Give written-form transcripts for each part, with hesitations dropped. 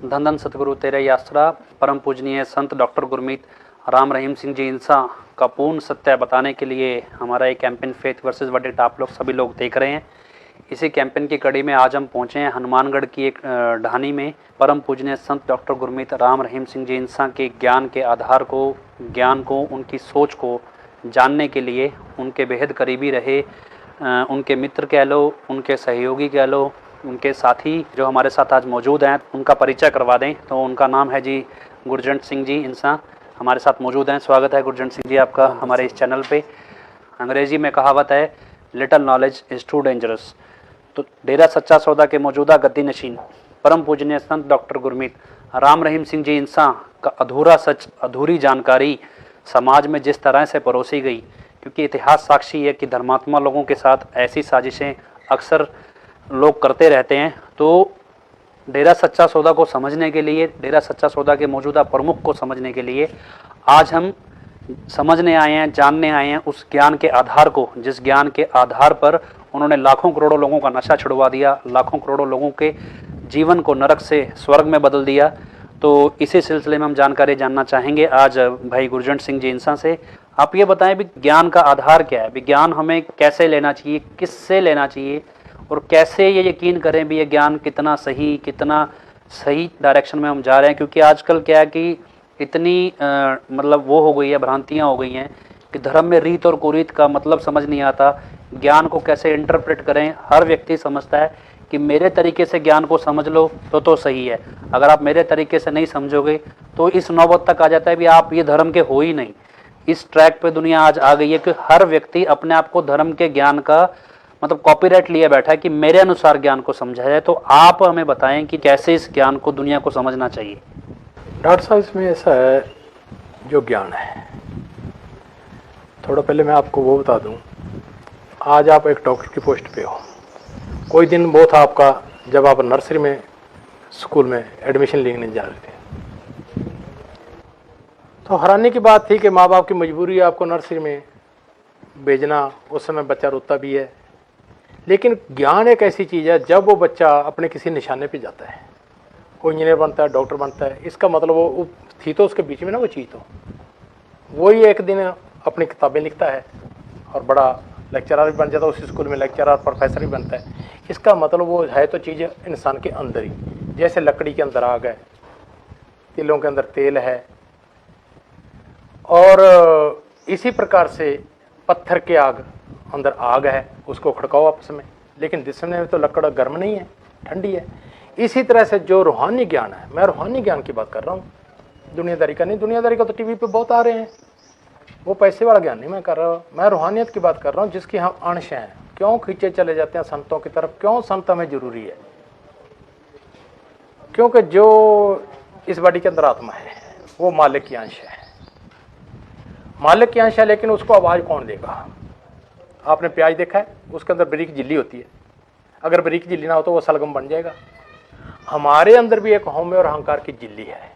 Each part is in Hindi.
धन धन सतगुरु तेरे ही आसरा। परम पूजनीय संत डॉक्टर गुरमीत राम रहीम सिंह जी इंसा का पूर्ण सत्य बताने के लिए हमारा एक कैंपेन फेथ वर्सेस वर्डिक्ट आप लोग सभी लोग देख रहे हैं। इसी कैंपेन की कड़ी में आज हम पहुंचे हैं हनुमानगढ़ की एक ढानी में। परम पूजनीय संत डॉक्टर गुरमीत राम रहीम सिंह जी इंसा के ज्ञान के आधार को, ज्ञान को, उनकी सोच को जानने के लिए उनके बेहद करीबी रहे उनके मित्र कह लो, उनके सहयोगी कह लो, उनके साथी जो हमारे साथ आज मौजूद हैं उनका परिचय करवा दें। तो उनका नाम है जी गुरजंट सिंह जी इंसा, हमारे साथ मौजूद हैं। स्वागत है गुरजंट सिंह जी आपका हमारे इस चैनल पे। अंग्रेजी में कहावत है little knowledge is too dangerous. तो डेरा सच्चा सौदा के मौजूदा गद्दी नशीन परम पूजनीय संत डॉक्टर गुरमीत राम रहीम सिंह जी इंसा का अधूरा सच, अधूरी जानकारी समाज में जिस तरह से परोसी गई, क्योंकि इतिहास साक्षी है कि धर्मात्मा लोगों के साथ ऐसी साजिशें अक्सर लोग करते रहते हैं। तो डेरा सच्चा सौदा को समझने के लिए, डेरा सच्चा सौदा के मौजूदा प्रमुख को समझने के लिए आज हम समझने आए हैं, जानने आए हैं उस ज्ञान के आधार को, जिस ज्ञान के आधार पर उन्होंने लाखों करोड़ों लोगों का नशा छुड़वा दिया, लाखों करोड़ों लोगों के जीवन को नरक से स्वर्ग में बदल दिया। तो इसी सिलसिले में हम जानकारी जानना चाहेंगे आज भाई गुरजंट सिंह जी इंसा से। आप ये बताएं भी ज्ञान का आधार क्या है, विज्ञान हमें कैसे लेना चाहिए, किससे लेना चाहिए, और कैसे ये यकीन करें भी ये ज्ञान कितना सही डायरेक्शन में हम जा रहे हैं। क्योंकि आजकल क्या है कि इतनी मतलब वो हो गई है, भ्रांतियाँ हो गई हैं कि धर्म में रीत और कुरीत का मतलब समझ नहीं आता। ज्ञान को कैसे इंटरप्रेट करें, हर व्यक्ति समझता है कि मेरे तरीके से ज्ञान को समझ लो तो सही है, अगर आप मेरे तरीके से नहीं समझोगे तो इस नौबत तक आ जाता है भी आप ये धर्म के हो ही नहीं। इस ट्रैक पे दुनिया आज आ गई है कि हर व्यक्ति अपने आप को धर्म के ज्ञान का मतलब कॉपीराइट लिए बैठा है कि मेरे अनुसार ज्ञान को समझा जाए। तो आप हमें बताएं कि कैसे इस ज्ञान को दुनिया को समझना चाहिए। डॉक्टर साहब, इसमें ऐसा है, जो ज्ञान है, थोड़ा पहले मैं आपको वो बता दूं, आज आप एक डॉक्टर की पोस्ट पे हो। कोई दिन वो था आपका जब आप नर्सरी में स्कूल में एडमिशन लेने जा रहे थे, तो हैरानी की बात थी कि माँ बाप की मजबूरी है आपको नर्सरी में भेजना। उस समय बच्चा रोता भी है, लेकिन ज्ञान एक ऐसी चीज़ है जब वो बच्चा अपने किसी निशाने पे जाता है, कोई इंजीनियर बनता है, डॉक्टर बनता है, इसका मतलब वो थी तो उसके बीच में ना वो चीज़, तो वही एक दिन अपनी किताबें लिखता है और बड़ा लेक्चरर भी बन जाता है, उसी स्कूल में लेक्चरर प्रोफेसर भी बनता है। इसका मतलब वो है तो चीज़ इंसान के अंदर ही, जैसे लकड़ी के अंदर आग है, तिलों के अंदर तेल है, और इसी प्रकार से पत्थर के अंदर आग है, उसको खड़काओ आपस में, लेकिन दिसने में तो लकड़ गर्म नहीं है, ठंडी है। इसी तरह से जो रूहानी ज्ञान है, मैं रूहानी ज्ञान की बात कर रहा हूँ, दुनियादारी का नहीं। दुनियादारी का तो टीवी पे बहुत आ रहे हैं, वो पैसे वाला ज्ञान नहीं मैं कर रहा हूँ, मैं रूहानियत की बात कर रहा हूँ, जिसकी हम अंश हैं। क्यों खींचे चले जाते हैं संतों की तरफ, क्यों संत हमें जरूरी है? क्योंकि जो इस बॉडी के अंदर आत्मा है वो मालिक की अंश है, मालिक की अंश है, लेकिन उसको आवाज़ कौन देगा? आपने प्याज देखा है, उसके अंदर बारीक झिल्ली होती है, अगर बारीक झिल्ली ना हो तो वो सलगम बन जाएगा। हमारे अंदर भी एक हौमे और अहंकार की झिल्ली है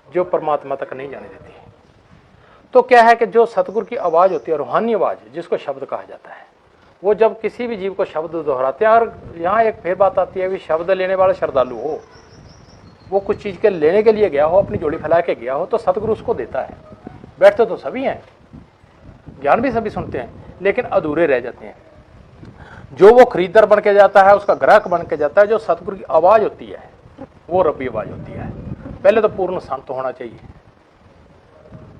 जो परमात्मा तक नहीं जाने देती। तो क्या है कि जो सतगुरु की आवाज़ होती है, रूहानी आवाज़, जिसको शब्द कहा जाता है, वो जब किसी भी जीव को शब्द दोहराते हैं, और यहाँ एक फिर बात आती है कि शब्द लेने वाला श्रद्धालु हो, वो कुछ चीज़ के लेने के लिए गया हो, अपनी जोड़ी फैला के गया हो, तो सतगुरु उसको देता है। बैठते तो सभी हैं, ज्ञान भी सभी सुनते हैं, लेकिन अधूरे रह जाते हैं। जो वो खरीदार बन के जाता है, उसका ग्राहक बन के जाता है, जो सतगुरु की आवाज़ होती है वो रब्बी आवाज़ होती है। पहले तो पूर्ण संत होना चाहिए,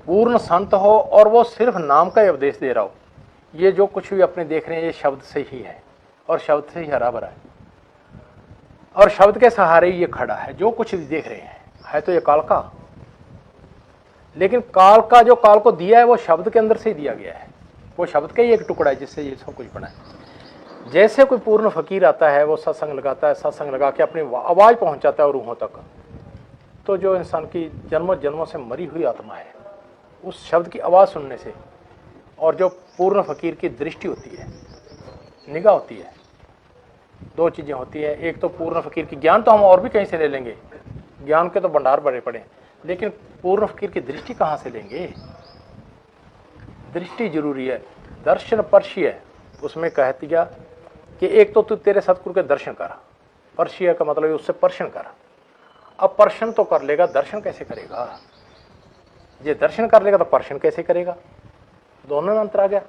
पूर्ण संत हो, और वो सिर्फ नाम का उपदेश दे रहा हो। ये जो कुछ भी अपने देख रहे हैं ये शब्द से ही है, और शब्द से ही हरा भरा है, और शब्द के सहारे ही ये खड़ा है। जो कुछ भी देख रहे हैं है तो ये काल का, लेकिन काल का जो काल को दिया है वो शब्द के अंदर से ही दिया गया है, वो शब्द का ही एक टुकड़ा है जिससे ये सब कुछ बना है। जैसे कोई पूर्ण फकीर आता है, वो सत्संग लगाता है, सत्संग लगा के अपनी आवाज़ पहुंचाता है रूहों तक, तो जो इंसान की जन्मों जन्मों से मरी हुई आत्मा है, उस शब्द की आवाज़ सुनने से, और जो पूर्ण फकीर की दृष्टि होती है, निगाह होती है, दो चीज़ें होती है। एक तो पूर्ण फकीर की, ज्ञान तो हम और भी कहीं से ले लेंगे, ज्ञान के तो भंडार बड़े पड़े, लेकिन पूर्ण फकीर की दृष्टि कहाँ से लेंगे? दृष्टि जरूरी है। दर्शन पर्शी है, उसमें कह दिया कि एक तो तू तेरे सतगुरु के दर्शन कर, पर्शी का मतलब है उससे पर्शन कर, अब पर्शन तो कर लेगा, दर्शन कैसे करेगा? ये दर्शन कर लेगा तो पर्शन कैसे करेगा? दोनों में अंतर आ गया।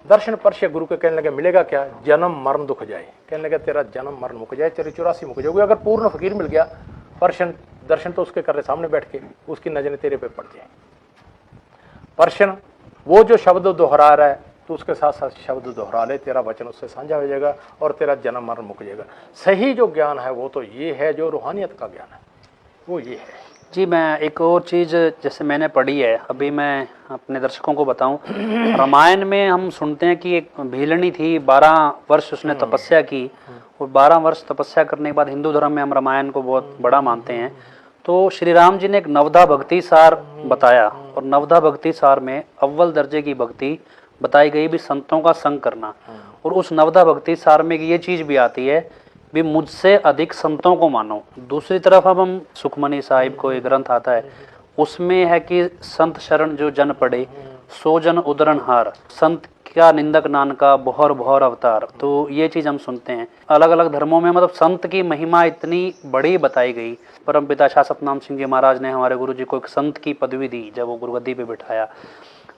दर्शन पर्श गुरु के कहने लगे मिलेगा क्या? जन्म मरण दुख जाए। कहने लगे तेरा जन्म मरण मुक जाए, तेरी 84 मुक जाएगी। अगर पूर्ण फकीर मिल गया, पर्शन दर्शन तो उसके कर रहे सामने बैठ के, उसकी नजरें तेरे पे पड़ जाए। पर्शन वो जो शब्द दोहरा रहा है तो उसके साथ साथ शब्द दोहरा ले, तेरा वचन उससे साझा हो जाएगा और तेरा जन्म मरण मुक जाएगा। सही जो ज्ञान है वो तो ये है, जो रूहानियत का ज्ञान है वो ये है। जी, मैं एक और चीज़ जैसे मैंने पढ़ी है, अभी मैं अपने दर्शकों को बताऊं। रामायण में हम सुनते हैं कि एक भीलनी थी, 12 वर्ष उसने तपस्या की, और 12 वर्ष तपस्या करने के बाद हिंदू धर्म में हम रामायण को बहुत बड़ा मानते हैं। तो श्री राम जी ने एक नवधा भक्ति सार बताया, और नवधा भक्ति सार में अव्वल दर्जे की भक्ति बताई गई भी संतों का संग करना। और उस नवधा भक्ति सार में ये चीज़ भी आती है भी मुझसे अधिक संतों को मानो। दूसरी तरफ अब हम सुखमनी साहिब को एक ग्रंथ आता है, उसमें है कि संत शरण जो जन पड़े सो जन उदरण हार, संत क्या निंदक नानका बहुर बहुर अवतार। तो ये चीज़ हम सुनते हैं अलग अलग धर्मों में, मतलब संत की महिमा इतनी बड़ी बताई गई। परमपिता शाह सतनाम सिंह जी महाराज ने हमारे गुरु जी को एक संत की पदवी दी जब वो गुरुगद्दी पे बिठाया।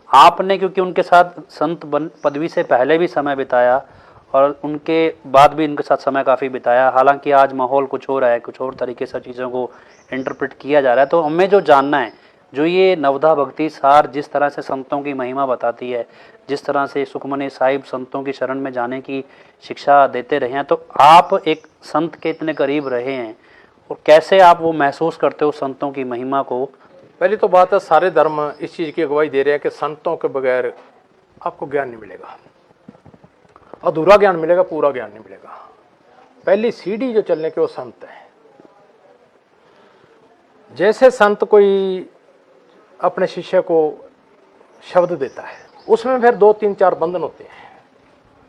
आपने क्योंकि उनके साथ संत पदवी से पहले भी समय बिताया और उनके बाद भी इनके साथ समय काफ़ी बिताया, हालांकि आज माहौल कुछ हो रहा है, कुछ और तरीके से चीज़ों को इंटरप्रेट किया जा रहा है। तो हमें जो जानना है, जो ये नवधा भक्ति सार जिस तरह से संतों की महिमा बताती है, जिस तरह से सुखमनी साहिब संतों की शरण में जाने की शिक्षा देते रहे हैं, तो आप एक संत के इतने करीब रहे हैं और कैसे आप वो महसूस करते हो संतों की महिमा को? पहली तो बात है, सारे धर्म इस चीज़ की अगुवाई दे रहे हैं कि संतों के बगैर आपको ज्ञान नहीं मिलेगा, अधूरा ज्ञान मिलेगा, पूरा ज्ञान नहीं मिलेगा। पहली सीढ़ी जो चलने के वो संत है। जैसे संत कोई अपने शिष्य को शब्द देता है, उसमें फिर 2 3 4 बंधन होते हैं।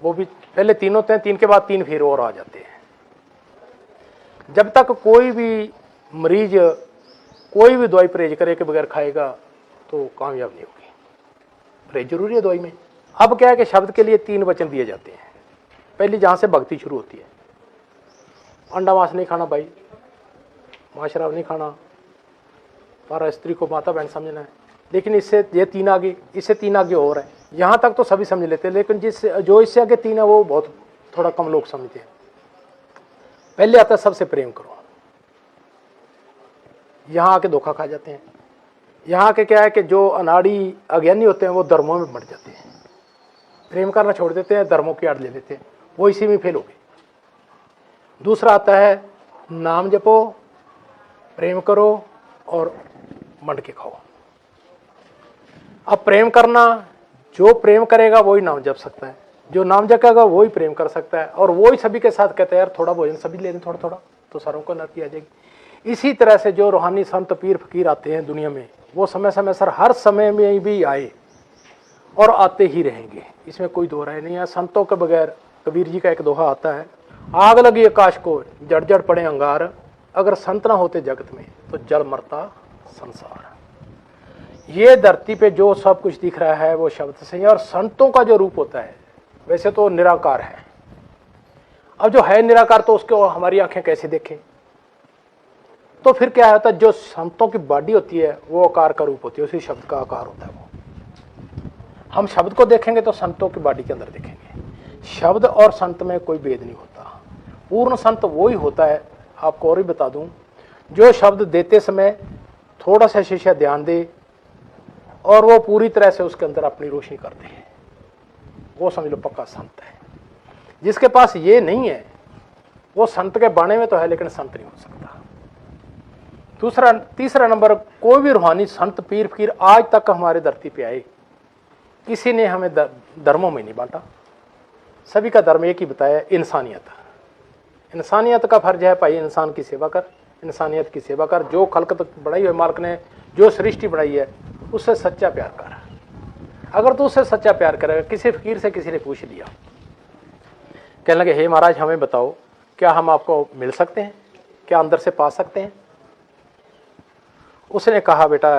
वो भी पहले 3 होते हैं, 3 के बाद 3 फिर और आ जाते हैं। जब तक कोई भी मरीज कोई भी दवाई परहेज करे के बगैर खाएगा तो कामयाब नहीं होगी। परहेज जरूरी है दवाई में। अब क्या है कि शब्द के लिए 3 वचन दिए जाते हैं। पहली जहां से भक्ति शुरू होती है, अंडा मांस नहीं खाना भाई, मां शराब नहीं खाना, पर स्त्री को माता बहन समझना है। लेकिन इससे ये 3 आगे, इससे 3 आगे और है। यहाँ तक तो सभी समझ लेते हैं, लेकिन जो इससे आगे 3 है वो बहुत थोड़ा कम लोग समझते हैं। पहले आता है सबसे प्रेम करो। यहाँ आके धोखा खा जाते हैं। यहाँ के क्या है कि जो अनाड़ी अज्ञानी होते हैं वो धर्मों में बढ़ जाते हैं, प्रेम करना छोड़ देते हैं, धर्मों की आड़ ले लेते हैं, वो इसी में फेल हो गए। दूसरा आता है नाम जपो, प्रेम करो और मंड के खाओ। अब प्रेम करना, जो प्रेम करेगा वही नाम जप सकता है, जो नाम जपेगा वही प्रेम कर सकता है, और वही सभी के साथ कहते हैं यार थोड़ा भोजन सभी ले लें थोड़ा थोड़ा, तो सारों को नरती आ जाएगी। इसी तरह से जो रूहानी संत पीर फकीर आते हैं दुनिया में, वो समय समय सर हर समय में भी आए और आते ही रहेंगे, इसमें कोई दो राय नहीं है। संतों के बगैर, कबीर जी का एक दोहा आता है, आग लगी आकाश को जड़ जड़ पड़े अंगार, अगर संत ना होते जगत में तो जल मरता संसार। ये धरती पे जो सब कुछ दिख रहा है वो शब्द से है, और संतों का जो रूप होता है वैसे तो निराकार है। अब जो है निराकार तो उसको हमारी आंखें कैसे देखें? तो फिर क्या होता है, जो संतों की बॉडी होती है वो आकार का रूप होती है, उसी शब्द का आकार होता है। वो हम शब्द को देखेंगे तो संतों की बॉडी के अंदर देखेंगे। शब्द और संत में कोई भेद नहीं होता। पूर्ण संत वही होता है। आपको और ही बता दूं, जो शब्द देते समय थोड़ा सा शिष्य ध्यान दे और वो पूरी तरह से उसके अंदर अपनी रोशनी कर दे, वो समझ लो पक्का संत है। जिसके पास ये नहीं है वो संत के बाणे में तो है लेकिन संत नहीं हो सकता। तीसरा नंबर, कोई भी रूहानी संत पीर फकीर आज तक हमारे धरती पे आए, किसी ने हमें धर्मों में नहीं बांटा। सभी का धर्म एक ही बताया, इंसानियत। इंसानियत का फर्ज है भाई, इंसान की सेवा कर, इंसानियत की सेवा कर। जो खलकत बढ़ाई है मालिक ने, जो सृष्टि बढ़ाई है, उससे सच्चा प्यार कर। अगर तू उससे सच्चा प्यार करेगा, किसी फकीर से किसी ने पूछ लिया, कहने लगे हे महाराज हमें बताओ क्या हम आपको मिल सकते हैं, क्या अंदर से पा सकते हैं? उसने कहा बेटा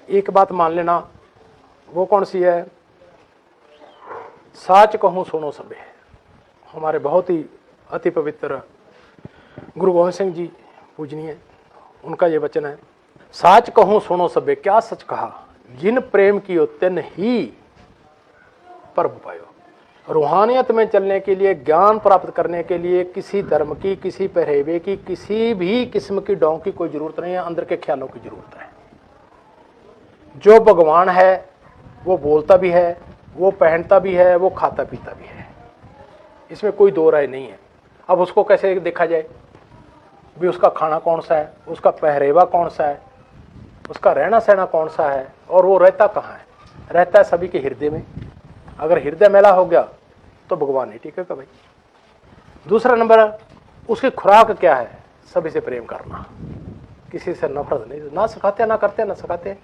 एक बात मान लेना, वो कौन सी है? साच कहूँ सुनो सबे। हमारे बहुत ही अति पवित्र गुरु गोविंद सिंह जी पूजनीय, उनका ये वचन है, साच कहूं सुनो सबे क्या सच कहा, जिन प्रेम कियो तिन ही प्रभु पायो। रूहानियत में चलने के लिए, ज्ञान प्राप्त करने के लिए किसी धर्म की, किसी पहरेवे की, किसी भी किस्म की डों की कोई जरूरत नहीं है, अंदर के ख्यालों की जरूरत है। जो भगवान है वो बोलता भी है, वो पहनता भी है, वो खाता पीता भी है, इसमें कोई दो राय नहीं है। अब उसको कैसे देखा जाए भी, उसका खाना कौन सा है, उसका पहरेवा कौन सा है, उसका रहना सहना कौन सा है, और वो रहता कहाँ है? रहता है सभी के हृदय में। अगर हृदय मैला हो गया तो भगवान नहीं टिकेगा भाई। दूसरा नंबर, उसकी खुराक क्या है? सभी से प्रेम करना, किसी से नफरत नहीं, ना सिखाते ना करते ना सिखाते,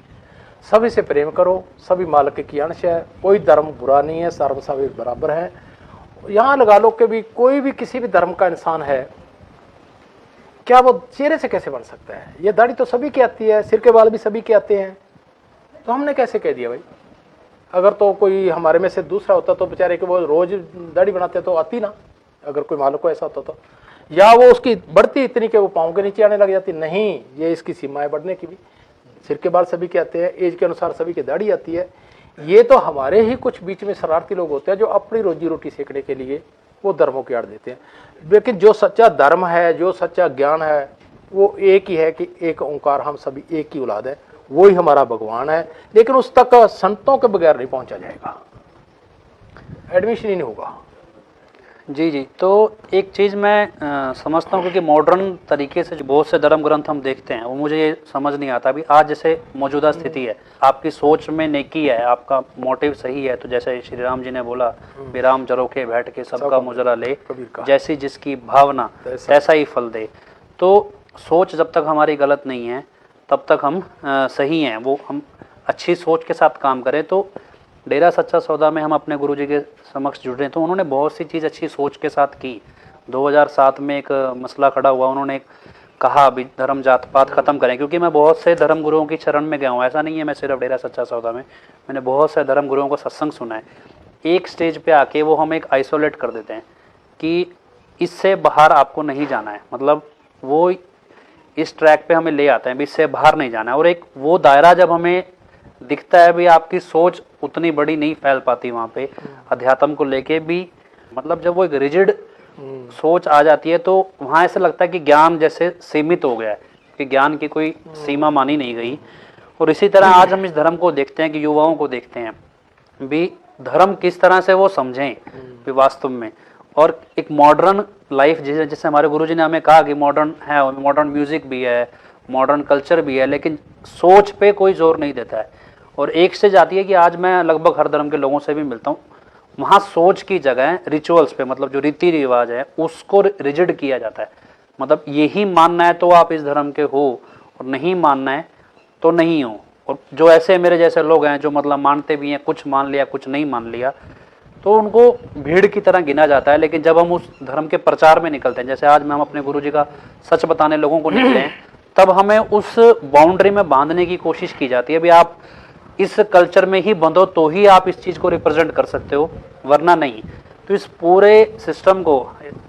सभी से प्रेम करो, सभी मालिक की अंश है, कोई धर्म बुरा नहीं है, सर्व सभी बराबर है। यहाँ लगा लो कि भी कोई भी किसी भी धर्म का इंसान है, क्या वो चेहरे से कैसे बन सकता है? ये दाढ़ी तो सभी की आती है, सिर के बाल भी सभी के आते हैं, तो हमने कैसे कह दिया भाई? अगर तो कोई हमारे में से दूसरा होता तो बेचारे कि वो रोज दाढ़ी बनाते तो आती ना, अगर कोई मालिक को ऐसा होता तो, या वो उसकी बढ़ती इतनी कि वो पाँव के नीचे आने लग जाती। नहीं, ये इसकी सीमाएं बढ़ने की भी। सिर के बाल सभी के आते हैं, एज के अनुसार सभी की दाढ़ी आती है। ये तो हमारे ही कुछ बीच में शरारती लोग होते हैं जो अपनी रोजी रोटी सेकने के लिए वो धर्मों की आड़ देते हैं। लेकिन जो सच्चा धर्म है, जो सच्चा ज्ञान है, वो एक ही है कि एक ओंकार, हम सभी एक ही औलाद है, वो ही हमारा भगवान है। लेकिन उस तक संतों के बगैर नहीं पहुंचा जाएगा, एडमिशन ही नहीं होगा। जी जी, तो एक चीज़ मैं समझता हूँ, क्योंकि मॉडर्न तरीके से जो बहुत से धर्म ग्रंथ हम देखते हैं वो मुझे ये समझ नहीं आता। अभी आज जैसे मौजूदा स्थिति है, आपकी सोच में नेकी है, आपका मोटिव सही है, तो जैसे श्री राम जी ने बोला, विराम जरोखे बैठ के सबका मुजरा ले, जैसी जिसकी भावना ऐसा ही फल दे। तो सोच जब तक हमारी गलत नहीं है तब तक हम सही हैं। वो हम अच्छी सोच के साथ काम करें। तो डेरा सच्चा सौदा में हम अपने गुरुजी के समक्ष जुड़े, तो उन्होंने बहुत सी चीज़ अच्छी सोच के साथ की। 2007 में एक मसला खड़ा हुआ, उन्होंने कहा अभी धर्म जात पात ख़त्म करें, क्योंकि मैं बहुत से धर्म गुरुओं की शरण में गया हूँ। ऐसा नहीं है मैं सिर्फ डेरा सच्चा सौदा में, मैंने बहुत से धर्म गुरुओं को सत्संग सुना है। एक स्टेज पे आके वो हम एक आइसोलेट कर देते हैं कि इससे बाहर आपको नहीं जाना है, मतलब वो इस ट्रैक पे हमें ले आते हैं भी इससे बाहर नहीं जाना है। और एक वो दायरा जब हमें दिखता है भी, आपकी सोच उतनी बड़ी नहीं फैल पाती वहाँ पे अध्यात्म को लेके भी, मतलब जब वो एक रिजिड सोच आ जाती है तो वहाँ ऐसा लगता है कि ज्ञान जैसे सीमित हो गया है, कि ज्ञान की कोई सीमा मानी नहीं गई। और इसी तरह आज हम इस धर्म को देखते हैं कि युवाओं को देखते हैं भी, धर्म किस तरह से वो समझें भी वास्तव में। और एक मॉडर्न लाइफ, जैसे हमारे गुरुजी ने हमें कहा कि मॉडर्न है, मॉडर्न म्यूजिक भी है, मॉडर्न कल्चर भी है, लेकिन सोच पे कोई जोर नहीं देता है। और एक स्टेज आती है कि आज मैं लगभग हर धर्म के लोगों से भी मिलता हूँ, वहाँ सोच की जगह रिचुअल्स पे, मतलब जो रीति रिवाज है उसको रिजिड किया जाता है। मतलब यही मानना है तो आप इस धर्म के हो, और नहीं मानना है तो नहीं हो। और जो ऐसे मेरे जैसे लोग हैं जो मतलब मानते भी हैं, कुछ मान लिया कुछ नहीं मान लिया, तो उनको भीड़ की तरह गिना जाता है। लेकिन जब हम उस धर्म के प्रचार में निकलते हैं, जैसे आज हम अपने गुरुजी का सच बताने लोगों को निकले हैं, तब हमें उस बाउंड्री में बांधने की कोशिश की जाती है भी आप इस कल्चर में ही बंधो तो ही आप इस चीज़ को रिप्रेजेंट कर सकते हो, वरना नहीं। तो इस पूरे सिस्टम को,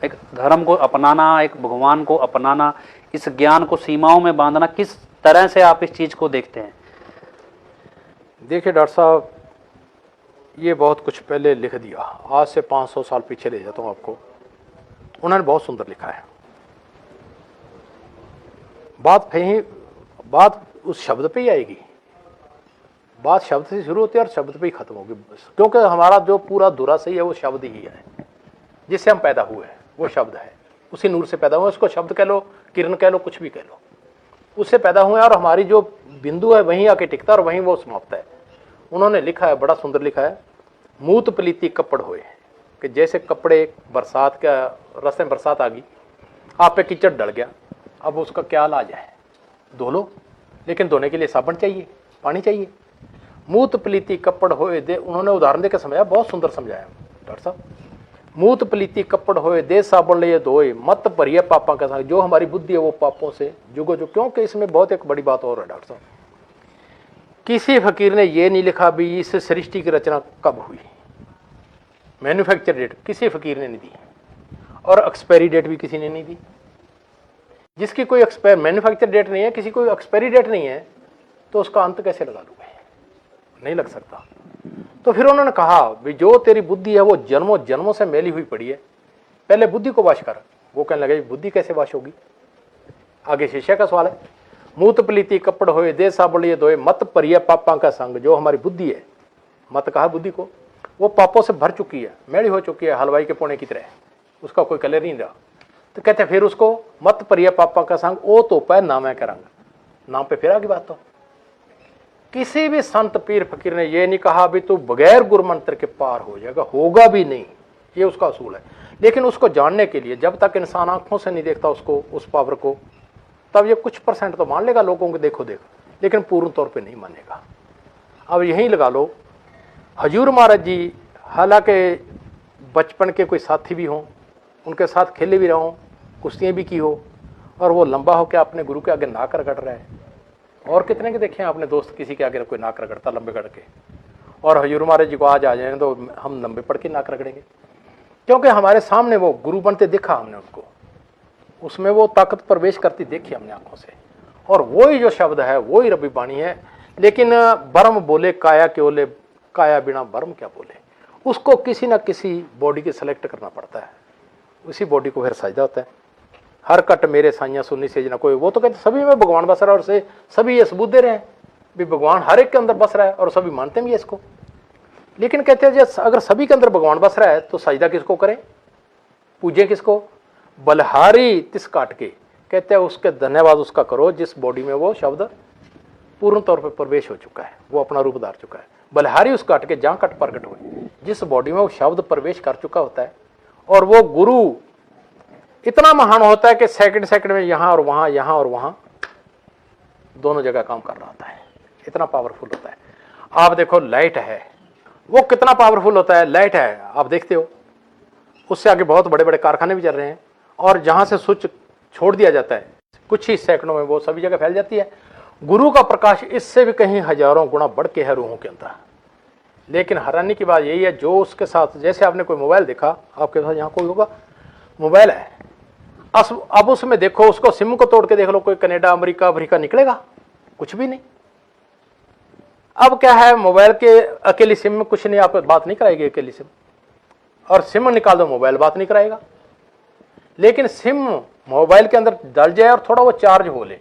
एक धर्म को अपनाना, एक भगवान को अपनाना, इस ज्ञान को सीमाओं में बांधना, किस तरह से आप इस चीज़ को देखते हैं? देखिए डॉक्टर साहब, ये बहुत कुछ पहले लिख दिया, आज से 500 साल पीछे ले जाता हूँ आपको। उन्होंने बहुत सुंदर लिखा है। बात उस शब्द पे ही आएगी, बात शब्द से शुरू होती है और शब्द पे ही खत्म होगी, क्योंकि हमारा जो पूरा धुरा सही है वो शब्द ही है, जिससे हम पैदा हुए हैं वो शब्द है, उसी नूर से पैदा हुए। उसको शब्द कह लो, किरण कह लो, कुछ भी कह लो, उससे पैदा हुए हैं और हमारी जो बिंदु है वहीं आके टिकता है और वहीं वो समाप्त है। उन्होंने लिखा है, बड़ा सुंदर लिखा है, मूत पलीती कपड़ होए, कि जैसे कपड़े बरसात का, रास्ते में बरसात आ गई, आप पे कीचड़ डल गया, अब उसका क्या इलाज है? धो लो, लेकिन धोने के लिए साबुन चाहिए, पानी चाहिए। मूत पलीती कपड़ होए दे, उन्होंने उदाहरण देकर समझाया, बहुत सुंदर समझाया डॉक्टर साहब। मूत पलीती कपड़ होए दे साबुन ले धोए, मत भरिए पापा का संग। जो हमारी बुद्धि है वो पापों से जुगो जो, क्योंकि इसमें बहुत एक बड़ी बात और है डॉक्टर साहब, किसी फकीर ने ये नहीं लिखा भी इस सृष्टि की रचना कब हुई, मैन्युफैक्चर डेट किसी फकीर ने नहीं दी, और एक्सपायरी डेट भी किसी ने नहीं दी। जिसकी कोई मैन्युफैक्चर डेट नहीं है, किसी कोई एक्सपायरी डेट नहीं है, तो उसका अंत कैसे लगा लूँगा? नहीं लग सकता। तो फिर उन्होंने कहा भी जो तेरी बुद्धि है वो जन्मों जन्मों से मैली हुई पड़ी है, पहले बुद्धि को वाश कर। वो कहने लगे बुद्धि कैसे वाश होगी? आगे शिष्य का सवाल है। मूत पलीती कपड़ होए दे साबड़िए धोए मत परिय पापा का संग। जो हमारी बुद्धि है, मत कहा बुद्धि को, वो पापों से भर चुकी है, मैली हो चुकी है, हलवाई के पोने की तरह, उसका कोई कलर नहीं रहा। तो कहते हैं फिर उसको मत परिय पापा का संग ओ तो पै नाम है करांगा। नाम पे फिर आगे बात। तो किसी भी संत पीर फकीर ने ये नहीं कहा भी तू बगैर गुरु मंत्र के पार हो जाएगा, होगा भी नहीं, ये उसका असूल है। लेकिन उसको जानने के लिए जब तक इंसान आंखों से नहीं देखता उसको, उस पावर को, तब ये कुछ परसेंट तो मान लेगा लोगों को देखो देखो, लेकिन पूर्ण तौर पे नहीं मानेगा। अब यहीं लगा लो, हजूर महाराज जी हालांकि बचपन के कोई साथी भी हों, उनके साथ खेले भी रहो, कुश्तियाँ भी की हो, और वो लंबा हो के अपने गुरु के आगे नाक रगड़ रहा है। और कितने के देखे हैं आपने दोस्त किसी के आगे कोई नाक रगड़ता लंबे कड़ के, और हजूर महाराज जी को आज आ जाए तो हम लंबे पड़ के नाक रगड़ेंगे, क्योंकि हमारे सामने वो गुरु बनते देखा हमने उनको, उसमें वो ताकत प्रवेश करती देखी हमने आंखों से। और वही जो शब्द है वही रबी बाणी है। लेकिन बर्म बोले काया के ओले, काया बिना बर्म क्या बोले। उसको किसी न किसी बॉडी के सेलेक्ट करना पड़ता है, उसी बॉडी को फिर सजदा होता है। हर कट मेरे साइया सुन्नी से जना कोई, वो तो कहते सभी में भगवान बस रहा है, और से सभी ये सबूत दे रहे हैं भी भगवान हर एक के अंदर बस रहा है, और सभी मानते भी है इसको। लेकिन कहते हैं अगर सभी के अंदर भगवान बस रहा है तो सजदा किसको करें, पूजे किसको? बलहारी तिस काट के, कहते हैं उसके धन्यवाद उसका करो जिस बॉडी में वो शब्द पूर्ण तौर पर प्रवेश हो चुका है, वो अपना रूप धार चुका है। बलहारी उस काट के जहां कट प्रकट हुए, जिस बॉडी में वो शब्द प्रवेश कर चुका होता है। और वो गुरु इतना महान होता है कि सेकंड सेकंड में यहां और वहां दोनों जगह काम कर रहा होता है, इतना पावरफुल होता है। आप देखो लाइट है, वो कितना पावरफुल होता है। लाइट है, आप देखते हो, उससे आगे बहुत बड़े बड़े कारखाने भी चल रहे हैं, और जहां से स्विच छोड़ दिया जाता है कुछ ही सेकंडों में वो सभी जगह फैल जाती है। गुरु का प्रकाश इससे भी कहीं हजारों गुना बढ़ के है रूहों के अंदर। लेकिन हैरानी की बात यही है, जो उसके साथ, जैसे आपने कोई मोबाइल देखा, आपके पास यहाँ कोई होगा मोबाइल है, अब उसमें देखो, उसको सिम को तोड़ के देख लो, कोई कनाडा अमेरिका निकलेगा? कुछ भी नहीं। अब क्या है, मोबाइल के अकेली सिम में कुछ नहीं, आप बात नहीं कराएगी अकेली सिम, और सिम निकाल दो मोबाइल बात नहीं कराएगा। लेकिन सिम मोबाइल के अंदर डल जाए और थोड़ा वो चार्ज हो ले,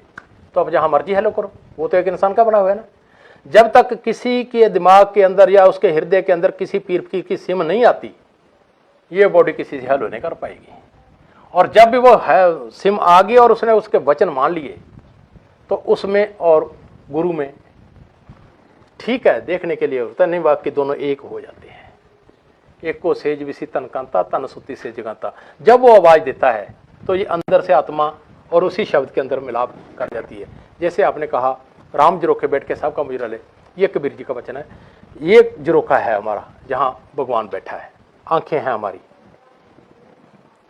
तो अब जहां मर्जी हेलो करो, वो तो एक इंसान का बना हुआ है ना। जब तक किसी के दिमाग के अंदर या उसके हृदय के अंदर किसी पीर की सिम नहीं आती, ये बॉडी किसी से हेलो नहीं कर पाएगी। और जब भी वो है सिम आ गई और उसने उसके वचन मान लिए, तो उसमें और गुरु में ठीक है देखने के लिए होता नहीं, बात कि दोनों एक हो जाते हैं। एक को सेज विसी तन कांता, तन सुती से जगाता। जब वो आवाज देता है तो ये अंदर से आत्मा और उसी शब्द के अंदर मिलाप कर जाती है। जैसे आपने कहा राम जरोखे बैठ के सबका मुजरा ले, ये कबीर जी का वचन है। ये जरोखा है हमारा, जहां भगवान बैठा है, आंखें हैं हमारी।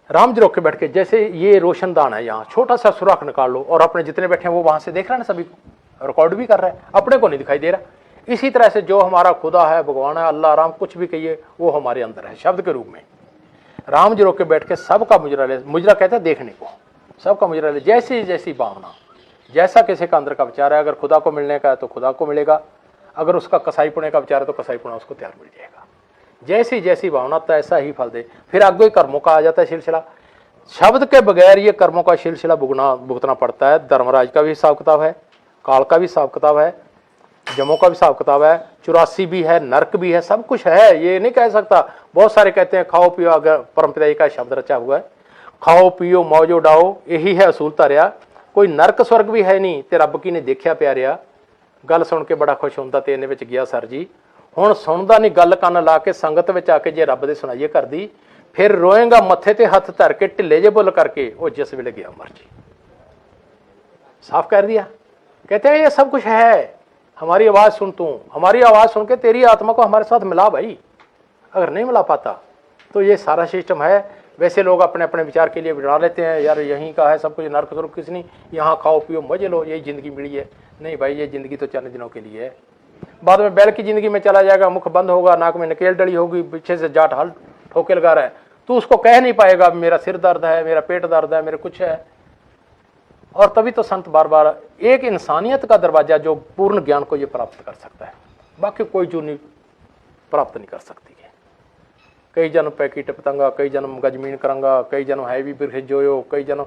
राम जरोखे बैठ के, जैसे ये रोशनदान है, यहाँ छोटा सा सुराख निकाल लो और अपने जितने बैठे हैं वो वहां से देख रहे हैं ना, सभी को रिकॉर्ड भी कर रहा है, अपने को नहीं दिखाई दे रहा। इसी तरह से जो हमारा खुदा है, भगवान है, अल्लाह, राम, कुछ भी कहिए, वो हमारे अंदर है शब्द के रूप में। राम जी रोक के बैठ के सबका मुजरा ले, मुजरा कहते हैं देखने को, सबका मुजरा ले, जैसी जैसी भावना, जैसा किसी का अंदर का विचार है। अगर खुदा को मिलने का है तो खुदा को मिलेगा, अगर उसका कसाईपुणे का विचार है तो कसाईपुणा उसको तैयार मिल जाएगा। जैसी जैसी भावना तो ऐसा ही फल दे। फिर आगे कर्मों का आ जाता है सिलसिला। शब्द के बगैर ये कर्मों का सिलसिला भुगतना पड़ता है। धर्मराज का भी हिसाब किताब है, काल का भी हिसाब किताब है, जमों का भी हिसाब किताब है, 84 भी है, नरक भी है, सब कुछ है। ये नहीं कह सकता। बहुत सारे कहते हैं खाओ पियो, अगर परमपिता का शब्द रचा हुआ है, खाओ पियो मौजो डाओ, यही है असूल तारिया। कोई नरक स्वर्ग भी है नहीं। ते रब की ने देखिया प्यारिया, गल सुन के बड़ा खुश होंदा ते इहने विच गया सर जी। हुण सुनदा नहीं, गल कन ला के संगत विच आके जे रब दे सुनाइए कर दी, फिर रोएगा मत्थे ते हथ धर के, ढिले जे बुल करके, वो जिस वेले गया मर्जी। साफ कर दिया। कहते हैं ये सब कुछ है, हमारी आवाज सुन तू, हमारी आवाज सुन के तेरी आत्मा को हमारे साथ मिला भाई। अगर नहीं मिला पाता तो ये सारा सिस्टम है। वैसे लोग अपने अपने विचार के लिए बना लेते हैं, यार यहीं का है सब कुछ, नरक स्वर्ग किस नहीं, यहाँ खाओ पियो मजे लो, यही जिंदगी मिली है। नहीं भाई, ये जिंदगी तो चंद दिनों के लिए है। बाद में बैल की जिंदगी में चला जाएगा, मुख बंद होगा, नाक में नकेल डली होगी, पीछे से जाट हल ठोके लगा रहा है, तो उसको कह नहीं पाएगा मेरा सिर दर्द है, मेरा पेट दर्द है, मेरे कुछ है। और तभी तो संत बार बार एक इंसानियत का दरवाजा जो पूर्ण ज्ञान को ये प्राप्त कर सकता है, बाकी कोई जो नहीं प्राप्त नहीं कर सकती है। कई जन्म पैकेट पतंगा, कई जन्म गजमीन करंगा, कई जन्म हैवी बिरख जोयो, कई जन्म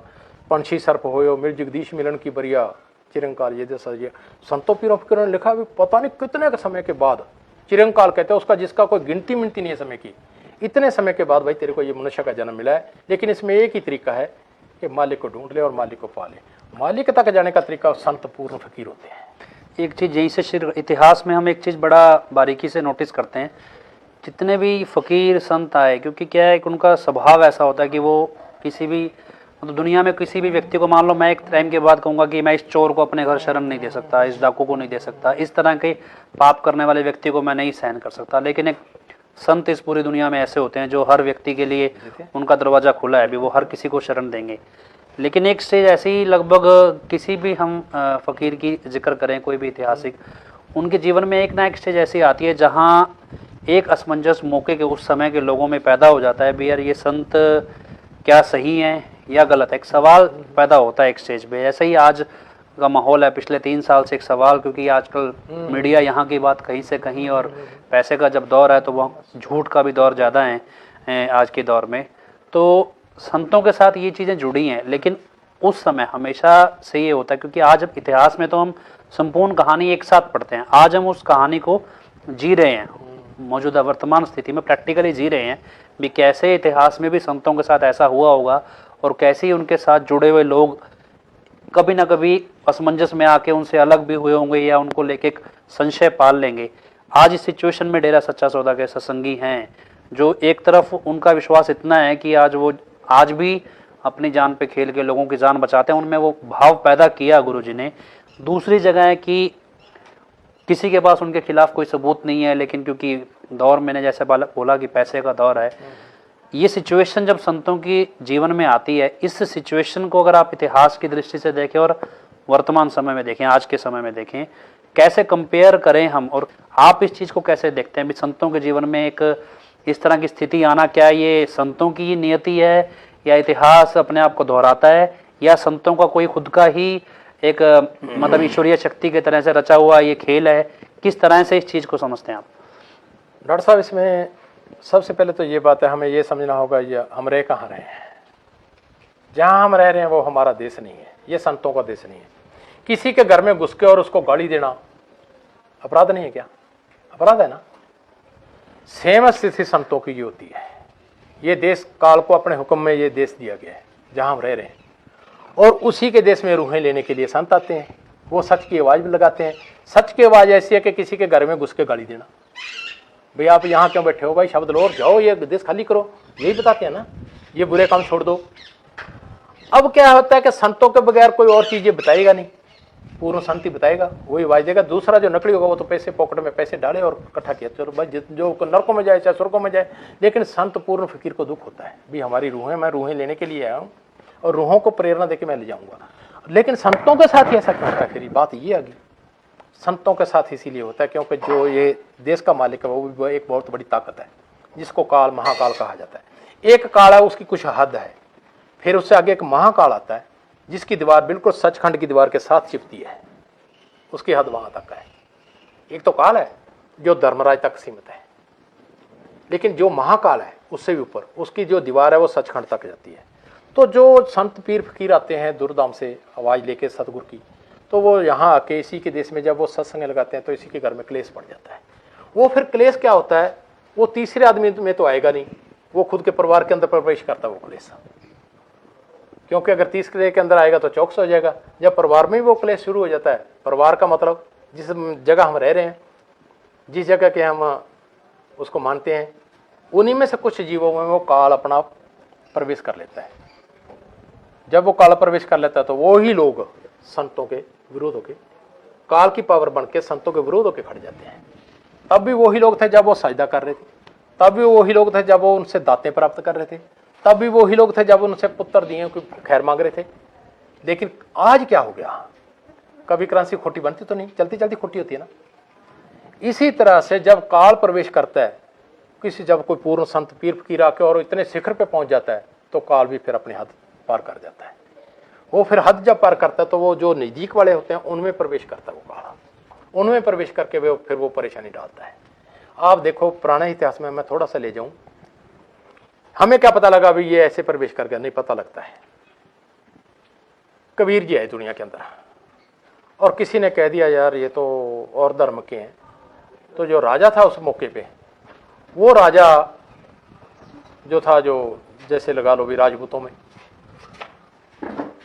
पंछी सर्प होयो, मिल जगदीश मिलन की बरिया चिरंकाल ये दस ये। संतों पीरों फकीरों ने लिखा भी पता नहीं कितने के समय के बाद, चिरंकाल कहते हैं उसका जिसका कोई गिनती मिनती नहीं है समय की, इतने समय के बाद भाई तेरे को ये मनुष्य का जन्म मिला है। लेकिन इसमें एक ही तरीका है कि मालिक को ढूंढ ले और मालिक को पा ले। मालिक तक जाने का तरीका संत पूर्ण फकीर होते हैं। एक चीज़ यहीं से इतिहास में हम एक चीज़ बड़ा बारीकी से नोटिस करते हैं, जितने भी फकीर संत आए, क्योंकि क्या है कि उनका स्वभाव ऐसा होता है कि वो किसी भी मतलब दुनिया में किसी भी व्यक्ति को, मान लो मैं एक टाइम के बाद कहूँगा कि मैं इस चोर को अपने घर शरण नहीं दे सकता, इस डाकू को नहीं दे सकता, इस तरह के पाप करने वाले व्यक्ति को मैं नहीं सहन कर सकता। लेकिन एक संत इस पूरी दुनिया में ऐसे होते हैं जो हर व्यक्ति के लिए उनका दरवाज़ा खुला है, अभी वो हर किसी को शरण देंगे। लेकिन एक स्टेज ऐसी ही लगभग किसी भी हम फ़कीर की जिक्र करें, कोई भी ऐतिहासिक, उनके जीवन में एक ना एक स्टेज ऐसी आती है जहाँ एक असमंजस मौके के उस समय के लोगों में पैदा हो जाता है, भी यार ये संत क्या सही हैं या गलत है। एक सवाल पैदा होता है एक स्टेज पे। ऐसे ही आज का माहौल है पिछले 3 साल से एक सवाल, क्योंकि आजकल मीडिया यहाँ की बात कहीं से कहीं, और पैसे का जब दौर है तो वह झूठ का भी दौर ज़्यादा है आज के दौर में। तो संतों के साथ ये चीज़ें जुड़ी हैं, लेकिन उस समय हमेशा से ये होता है, क्योंकि आज अब इतिहास में तो हम संपूर्ण कहानी एक साथ पढ़ते हैं, आज हम उस कहानी को जी रहे हैं, मौजूदा वर्तमान स्थिति में प्रैक्टिकली जी रहे हैं भी कैसे इतिहास में भी संतों के साथ ऐसा हुआ होगा, और कैसे ही उनके साथ जुड़े हुए लोग कभी ना कभी असमंजस में आके उनसे अलग भी हुए होंगे या उनको लेके एक संशय पाल लेंगे। आज इस सिचुएशन में डेरा सच्चा सौदा के सत्संगी हैं जो एक तरफ उनका विश्वास इतना है कि आज वो आज भी अपनी जान पे खेल के लोगों की जान बचाते हैं, उनमें वो भाव पैदा किया गुरुजी ने। दूसरी जगह है कि किसी के पास उनके खिलाफ कोई सबूत नहीं है, लेकिन क्योंकि दौर मैंने जैसे बोला कि पैसे का दौर है, ये सिचुएशन जब संतों की जीवन में आती है, इस सिचुएशन को अगर आप इतिहास की दृष्टि से देखें और वर्तमान समय में देखें, आज के समय में देखें, कैसे कंपेयर करें हम, और आप इस चीज़ को कैसे देखते हैं भी संतों के जीवन में एक इस तरह की स्थिति आना, क्या ये संतों की नियति है या इतिहास अपने आप को दोहराता है, या संतों का कोई खुद का ही एक मतलब ईश्वरीय शक्ति की तरह से रचा हुआ ये खेल है? किस तरह से इस चीज़ को समझते हैं आप? डॉक्टर साहब, इसमें सबसे पहले तो ये बात है, हमें ये समझना होगा ये हम रह कहाँ रहे हैं। जहाँ हम रह रहे हैं वो हमारा देश नहीं है, ये संतों का देश नहीं है। किसी के घर में घुस के और उसको गाली देना अपराध नहीं है क्या? अपराध है ना। सेम स्थिति संतों की ये होती है। ये देश काल को अपने हुक्म में ये देश दिया गया है जहाँ हम रह रहे हैं, और उसी के देश में रूहें लेने के लिए संत आते हैं। वो सच की आवाज़ भी लगाते हैं। सच की आवाज़ ऐसी है कि किसी के घर में घुस के गाली देना, भाई आप यहाँ क्यों बैठे हो, भाई शब्द लो और जाओ, ये देश खाली करो, यही बताते हैं ना, ये बुरे काम छोड़ दो। अब क्या होता है कि संतों के बगैर कोई और चीज़ें बताएगा नहीं, पूर्ण संत ही बताएगा, वही आवाज देगा। दूसरा जो नकली होगा वो तो पैसे पॉकेट में पैसे डाले और इकट्ठा किया, चलो भाई जो नरकों में जाए चाहे स्वर्गों में जाए। लेकिन संत पूर्ण फकीर को दुख होता है, भी हमारी रूहें, मैं रूहें लेने के लिए आया हूँ और रूहों को प्रेरणा देके मैं ले जाऊँगा। लेकिन संतों के साथ ही ऐसा क्यों होता है? फिर बात ये आ गई, संतों के साथ इसीलिए होता है क्योंकि जो ये देश का मालिक है वो भी एक बहुत बड़ी ताकत है, जिसको काल महाकाल कहा जाता है। एक काल है, उसकी कुछ हद है, फिर उससे आगे एक महाकाल आता है जिसकी दीवार बिल्कुल सचखंड की दीवार के साथ चिपती है, उसकी हद वहां तक है। एक तो काल है जो धर्मराज तक सीमित है, लेकिन जो महाकाल है उससे भी ऊपर, उसकी जो दीवार है वो सचखंड तक जाती है। तो जो संत पीर फकीर आते हैं दूरधाम से आवाज़ लेके सतगुरु की, तो वो यहाँ आके इसी के देश में जब वो सत्संग लगाते हैं तो इसी के घर में क्लेश पड़ जाता है। वो फिर क्लेश क्या होता है, वो तीसरे आदमी में तो आएगा नहीं, वो खुद के परिवार के अंदर प्रवेश करता है वो क्लेश, क्योंकि अगर तीसरे के अंदर आएगा तो चौकस हो जाएगा। जब परिवार में ही वो क्लेश शुरू हो जाता है, परिवार का मतलब जिस जगह हम रह रहे हैं, जिस जगह के हम उसको मानते हैं, उन्हीं में से कुछ जीवों में वो काल अपना प्रवेश कर लेता है। जब वो काल प्रवेश कर लेता है तो वो ही लोग संतों के विरोध होके, काल की पावर बन के संतों के विरोध होके खड़े जाते हैं। तब भी वही लोग थे जब वो सजदा कर रहे थे, तब भी वही लोग थे जब वो उनसे दातें प्राप्त कर रहे थे, तब भी वही लोग थे जब उनसे पुत्र दिए खैर मांग रहे थे। लेकिन आज क्या हो गया, कभी करेंसी खोटी बनती तो नहीं, चलती चलती खोटी होती है ना। इसी तरह से जब काल प्रवेश करता है किसी, जब कोई पूर्ण संत पीर फकीर आके और इतने शिखर पे पहुंच जाता है तो काल भी फिर अपनी हद पार कर जाता है। वो फिर हद जब पार करता है तो वो जो नज़दीक वाले होते हैं उनमें प्रवेश करता है वो काला, उनमें प्रवेश करके वो फिर वो परेशानी डालता है। आप देखो पुराने इतिहास में मैं थोड़ा सा ले जाऊं, हमें क्या पता लगा अभी ये ऐसे प्रवेश कर गया, नहीं पता लगता है। कबीर जी आए दुनिया के अंदर और किसी ने कह दिया यार ये तो और धर्म के हैं, तो जो राजा था उस मौके पे, वो राजा जो था, जो जैसे लगा लो भी राजपूतों में,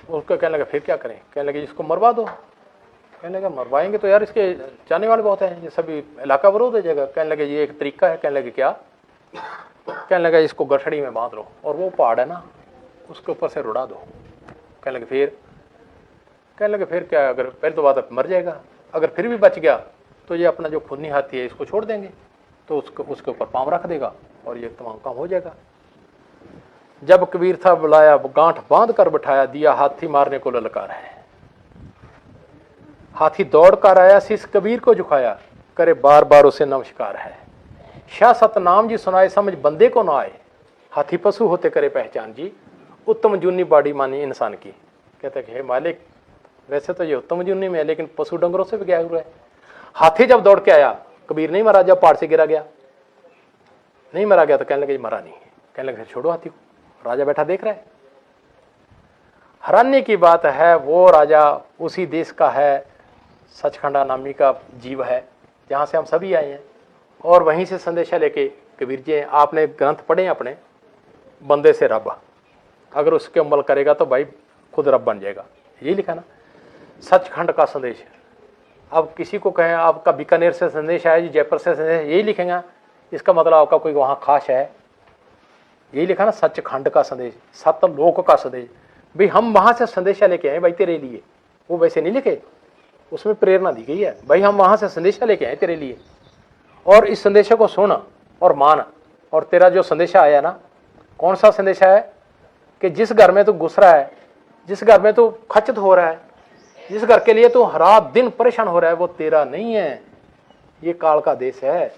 उसको कहने लगा फिर क्या करें, कहने लगे इसको मरवा दो। कहने लगा मरवाएंगे तो यार इसके जाने वाले बहुत हैं, ये सभी इलाका विरोध हो जाएगा। कहने लगे ये एक तरीका है। कहने लगे क्या? कहने लगा इसको गठड़ी में बांध लो और वो पहाड़ है ना उसके ऊपर से रुड़ा दो। कहने लगे फिर? कहने लगे फिर क्या, अगर पहले तो बात मर जाएगा, अगर फिर भी बच गया तो ये अपना जो खूनी हाथी है इसको छोड़ देंगे, तो उसके ऊपर पाँव रख देगा और ये तमाम काम हो जाएगा। जब कबीर था बुलाया, गांठ बांध कर बिठाया, दिया हाथी मारने को ललकार है। हाथी दौड़ कर आया, शीश कबीर को झुकाया, करे बार बार उसे नमस्कार है। शाह सतनाम जी सुनाए, समझ बंदे को ना आए, हाथी पशु होते करे पहचान जी, उत्तम जूनी बाड़ी मानी इंसान की। कहते हे मालिक वैसे तो ये उत्तम जूनी में है लेकिन पशु डंगरों से भी गया हुआ है। हाथी जब दौड़ के आया, कबीर नहीं मरा, जब पहाड़ से गिरा गया नहीं मरा गया, तो कहने लगे मरा नहीं। कहने लगे छोड़ो हाथी को, राजा बैठा देख रहा है। हैरानी की बात है वो राजा उसी देश का है, सचखंडा नामी का जीव है जहाँ से हम सभी आए हैं, और वहीं से संदेशा लेके कबीर जी, आपने ग्रंथ पढ़े अपने, बंदे से रब, अगर उसके अमल करेगा तो भाई खुद रब बन जाएगा, यही लिखा ना, सचखंड का संदेश। अब किसी को कहें आपका बीकानेर से संदेश आया जी, जयपुर से संदेश, यही लिखेंगे, इसका मतलब आपका कोई वहाँ खास है, यही लिखा ना, सचखंड का संदेश, सतलोक का संदेश। भाई हम वहाँ से संदेशा लेके आए भाई तेरे लिए, वो वैसे नहीं लिखे, उसमें प्रेरणा दी गई है भाई हम वहाँ से संदेशा लेके आए तेरे लिए, और इस संदेशा को सुन और मान। और तेरा जो संदेशा आया ना, कौन सा संदेशा है कि जिस घर में तू घुस रहा है, जिस घर में तू खचित हो रहा है, जिस घर के लिए तू रात दिन परेशान हो रहा है, वो तेरा नहीं है, ये काल का देश है।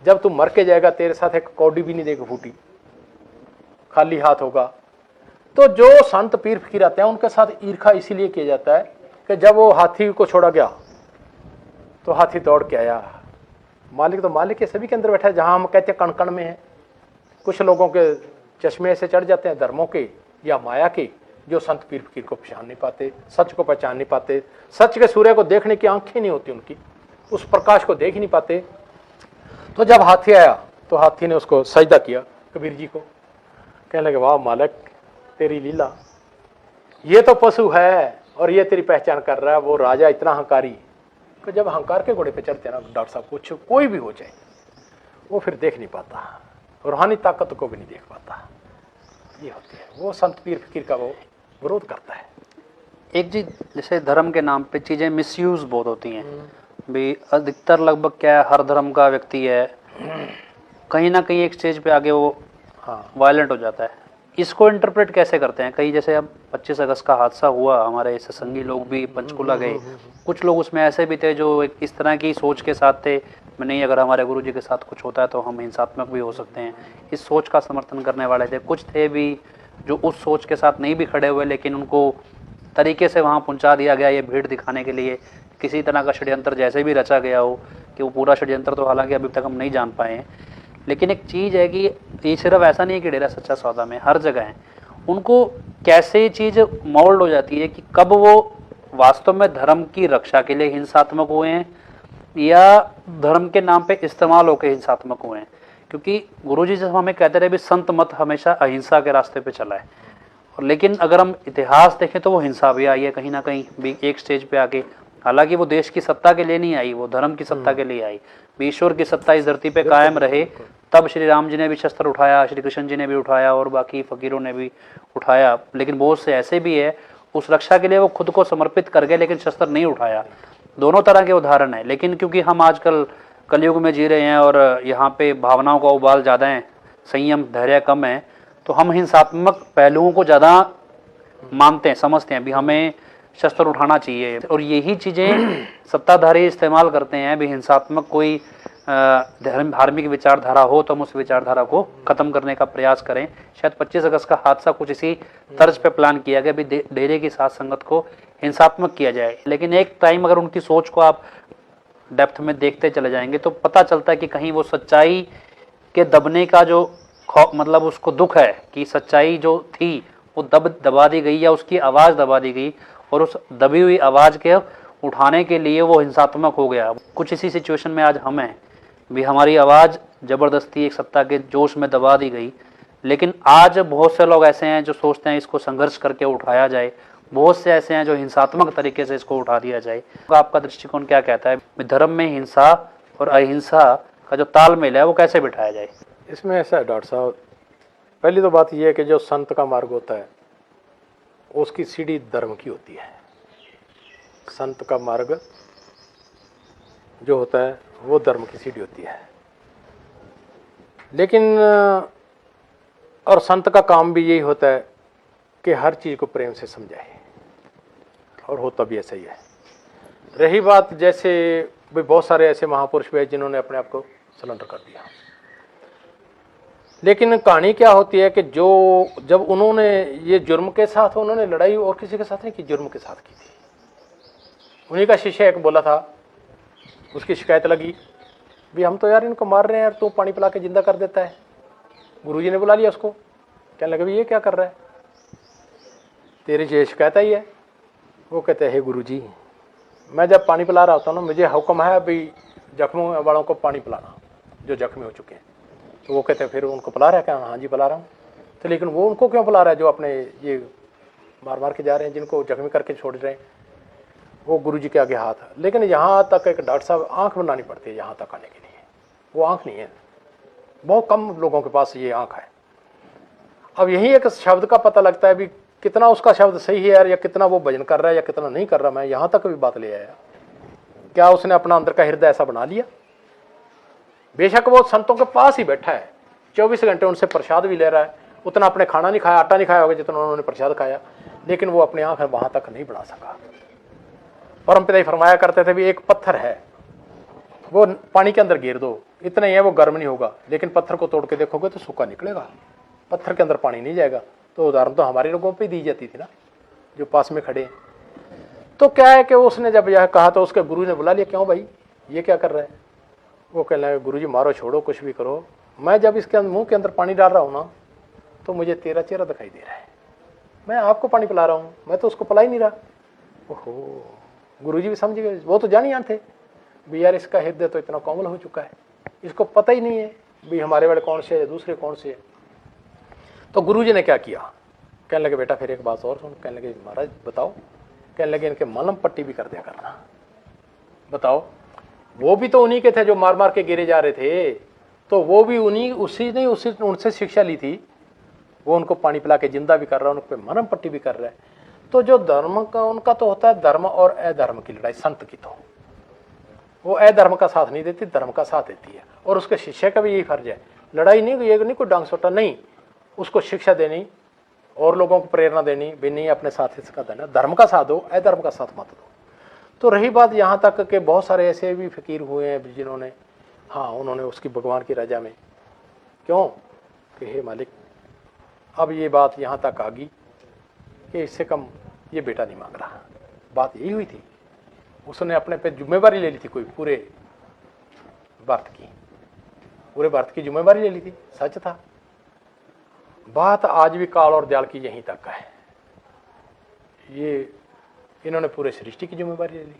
जब तू मर के जाएगा तेरे साथ एक कौड़ी भी नहीं देगा फूटी, खाली हाथ होगा। तो जो संत पीर फकीर आते हैं उनके साथ ईर्खा इसीलिए किया जाता है कि जब वो हाथी को छोड़ा गया तो हाथी दौड़ के आया। मालिक तो मालिक के सभी के अंदर बैठा है, जहां हम कहते हैं कण कण में है। कुछ लोगों के चश्मे से चढ़ जाते हैं धर्मों के या माया के, जो संत पीर फकीर को पहचान नहीं पाते, सच को पहचान नहीं पाते, सच के सूर्य को देखने की आंखें नहीं होती उनकी, उस प्रकाश को देख ही नहीं पाते। तो जब हाथी आया तो हाथी ने उसको सजदा किया कबीर जी को, कहने लगे वाह मालिक तेरी लीला, ये तो पशु है और ये तेरी पहचान कर रहा है। वो राजा इतना अहंकारी कि जब अहंकार के घोड़े पे चढ़ते हैं ना डॉक्टर साहब, कुछ कोई भी हो जाए वो फिर देख नहीं पाता, रूहानी ताकत को भी नहीं देख पाता, ये होती है। वो संत पीर फकीर का वो विरोध करता है। एक चीज जैसे धर्म के नाम पे चीजें मिसयूज बहुत होती हैं भी, अधिकतर लगभग क्या है, हर धर्म का व्यक्ति है कहीं ना कहीं एक स्टेज पे आगे वो वायलेंट हो जाता है। इसको इंटरप्रेट कैसे करते हैं? कहीं जैसे अब 25 अगस्त का हादसा हुआ, हमारे सत्संगी लोग भी पंचकुला गए, कुछ लोग उसमें ऐसे भी थे जो एक इस तरह की सोच के साथ थे, नहीं अगर हमारे गुरु जी के साथ कुछ होता है तो हम हिंसात्मक भी हो सकते हैं, इस सोच का समर्थन करने वाले थे। कुछ थे भी जो उस सोच के साथ नहीं भी खड़े हुए, लेकिन उनको तरीके से वहाँ पहुँचा दिया गया ये भीड़ दिखाने के लिए, किसी तरह का षड्यंत्र जैसे भी रचा गया हो, कि वो पूरा षड्यंत्र तो हालांकि अभी तक हम नहीं जान पाए हैं। लेकिन एक चीज़ है कि ये सिर्फ ऐसा नहीं है कि डेरा सच्चा सौदा में, हर जगह है। उनको कैसे ये चीज़ मोल्ड हो जाती है कि कब वो वास्तव में धर्म की रक्षा के लिए हिंसात्मक हुए हैं या धर्म के नाम पे इस्तेमाल होकर हिंसात्मक हुए हैं। क्योंकि गुरुजी जब हमें कहते रहे भी संत मत हमेशा अहिंसा के रास्ते पे चला है, और लेकिन अगर हम इतिहास देखें तो वो हिंसा भी आई है कहीं ना कहीं भी एक स्टेज पे आके। हालांकि वो देश की सत्ता के लिए नहीं आई, वो धर्म की सत्ता के लिए आई। ईश्वर की सत्ता इस धरती पे कायम रहे, तब श्री राम जी ने भी शस्त्र उठाया, श्री कृष्ण जी ने भी उठाया और बाकी फकीरों ने भी उठाया। लेकिन बहुत से ऐसे भी है उस रक्षा के लिए वो खुद को समर्पित कर गए लेकिन शस्त्र नहीं उठाया। दोनों तरह के उदाहरण है। लेकिन क्योंकि हम आजकल कलयुग में जी रहे हैं और यहाँ पे भावनाओं का उबाल ज़्यादा है, संयम धैर्य कम है, तो हम हिंसात्मक पहलुओं को ज़्यादा मानते हैं, समझते हैं भी हमें शस्त्र उठाना चाहिए। और यही चीज़ें सत्ताधारी इस्तेमाल करते हैं भी, हिंसात्मक कोई धार्मिक विचारधारा हो तो हम उस विचारधारा को खत्म करने का प्रयास करें। शायद 25 अगस्त का हादसा कुछ इसी तर्ज पे प्लान किया गया, भी डेरे की साथ संगत को हिंसात्मक किया जाए। लेकिन एक टाइम अगर उनकी सोच को आप डेप्थ में देखते चले जाएंगे तो पता चलता है कि कहीं वो सच्चाई के दबने का जो मतलब उसको दुख है कि सच्चाई जो थी वो दबा दी गई या उसकी आवाज़ दबा दी गई, और उस दबी हुई आवाज़ के उठाने के लिए वो हिंसात्मक हो गया। कुछ इसी सिचुएशन में आज हम हैं भी, हमारी आवाज़ ज़बरदस्ती एक सत्ता के जोश में दबा दी गई। लेकिन आज बहुत से लोग ऐसे हैं जो सोचते हैं इसको संघर्ष करके उठाया जाए, बहुत से ऐसे हैं जो हिंसात्मक तरीके से इसको उठा दिया जाए। तो आपका दृष्टिकोण क्या कहता है, धर्म में हिंसा और अहिंसा का जो तालमेल है वो कैसे बिठाया जाए? इसमें ऐसा है डॉक्टर साहब, पहली तो बात यह है कि जो संत का मार्ग होता है उसकी सीढ़ी धर्म की होती है। संत का मार्ग जो होता है वो धर्म की सीढ़ी होती है। लेकिन और संत का काम भी यही होता है कि हर चीज़ को प्रेम से समझाए, और होता भी ऐसा ही है। रही बात जैसे भी बहुत सारे ऐसे महापुरुष भी हैं जिन्होंने अपने आप को सरेंडर कर दिया, लेकिन कहानी क्या होती है कि जो जब उन्होंने ये जुर्म के साथ उन्होंने लड़ाई और किसी के साथ नहीं की, जुर्म के साथ की थी। उन्हीं का शिष्य एक बोला था, उसकी शिकायत लगी भी हम तो यार इनको मार रहे हैं यार, तू पानी पिला के जिंदा कर देता है। गुरुजी ने बुला लिया उसको, कहने लगे भी ये क्या कर रहा है, तेरी ये शिकायत आई है। वो कहते हैं हे गुरुजी, मैं जब पानी पिला रहा होता हूँ ना, मुझे हुक्म है अभी जख्मों वालों को पानी पिलाना जो जख्मी हो चुके हैं। तो वो कहते हैं फिर उनको पिला रहा है क्या? हाँ जी पिला रहा हूँ। तो लेकिन वो उनको क्यों पिला रहा है जो अपने ये मार मार के जा रहे हैं, जिनको जख्मी करके छोड़ रहे हैं? वो गुरुजी के आगे हाथ है। लेकिन यहाँ तक एक डॉक्टर साहब आंख बनानी पड़ती है यहाँ तक आने के लिए, वो आंख नहीं है, बहुत कम लोगों के पास ये आंख है। अब यही एक शब्द का पता लगता है भी कितना उसका शब्द सही है यार, या कितना वो भजन कर रहा है या कितना नहीं कर रहा। मैं यहाँ तक भी बात ले आया, क्या उसने अपना अंदर का हृदय ऐसा बना लिया? बेशक वो संतों के पास ही बैठा है, 24 घंटे उनसे प्रसाद भी ले रहा है, उतना अपने खाना नहीं खाया, आटा नहीं खाया होगा जितना उन्होंने प्रसाद खाया, लेकिन वो अपनी आंख वहां तक नहीं बढ़ा सका। परमपिता ही फरमाया करते थे भी एक पत्थर है, वो पानी के अंदर गिर दो, इतना ही है, वो गर्म नहीं होगा, लेकिन पत्थर को तोड़ के देखोगे तो सूखा निकलेगा, पत्थर के अंदर पानी नहीं जाएगा। तो उदाहरण तो हमारे लोगों पे दी जाती थी ना, जो पास में खड़े। तो क्या है कि उसने जब यह कहा तो उसके गुरु ने बुला लिया, क्यों भाई ये क्या कर रहा है? वो कहने लगे गुरुजी मारो छोड़ो कुछ भी करो, मैं जब इसके मुंह के अंदर पानी डाल रहा हूँ ना तो मुझे तेरा चेहरा दिखाई दे रहा है, मैं आपको पानी पिला रहा हूँ, मैं तो उसको पिला ही नहीं रहा। ओहो, गुरुजी भी समझ गए, वो तो जान ही थे भी यार इसका हृदय तो इतना कोमल हो चुका है, इसको पता ही नहीं है भी हमारे वाले कौन से है दूसरे कौन से है। तो गुरुजी ने क्या किया, कहने लगे बेटा फिर एक बात और सुन। कहने लगे महाराज बताओ। कहने लगे इनके मलहम पट्टी भी कर दिया करना। बताओ, वो भी तो उन्हीं के थे जो मार मार के गिरे जा रहे थे, तो वो भी उनसे शिक्षा ली थी, वो उनको पानी पिला के जिंदा भी कर रहा है, उन पर मलहम पट्टी भी कर रहा है। तो जो धर्म का उनका तो होता है धर्म और अधर्म की लड़ाई, संत की तो वो अधर्म का साथ नहीं देती, धर्म का साथ देती है। और उसके शिष्य का भी यही फर्ज है, लड़ाई नहीं, ये नहीं कोई डांग सोटा नहीं, उसको शिक्षा देनी और लोगों को प्रेरणा देनी भी, नहीं अपने साथ इसका देना, धर्म का साथ दो, अधर्म का साथ मत दो। तो रही बात यहाँ तक के बहुत सारे ऐसे भी फकीर हुए हैं जिन्होंने हाँ उन्होंने उसकी भगवान की रजा में, क्यों कि हे मालिक अब ये बात यहाँ तक आ गई कि इससे कम ये बेटा नहीं मांग रहा। बात यही हुई थी, उसने अपने पे जिम्मेवारी ले ली थी, कोई पूरे भारत की जिम्मेवारी ले ली थी, सच था। बात आज भी काल और दयाल की यहीं तक है, ये इन्होंने पूरे सृष्टि की जिम्मेवारी ले ली।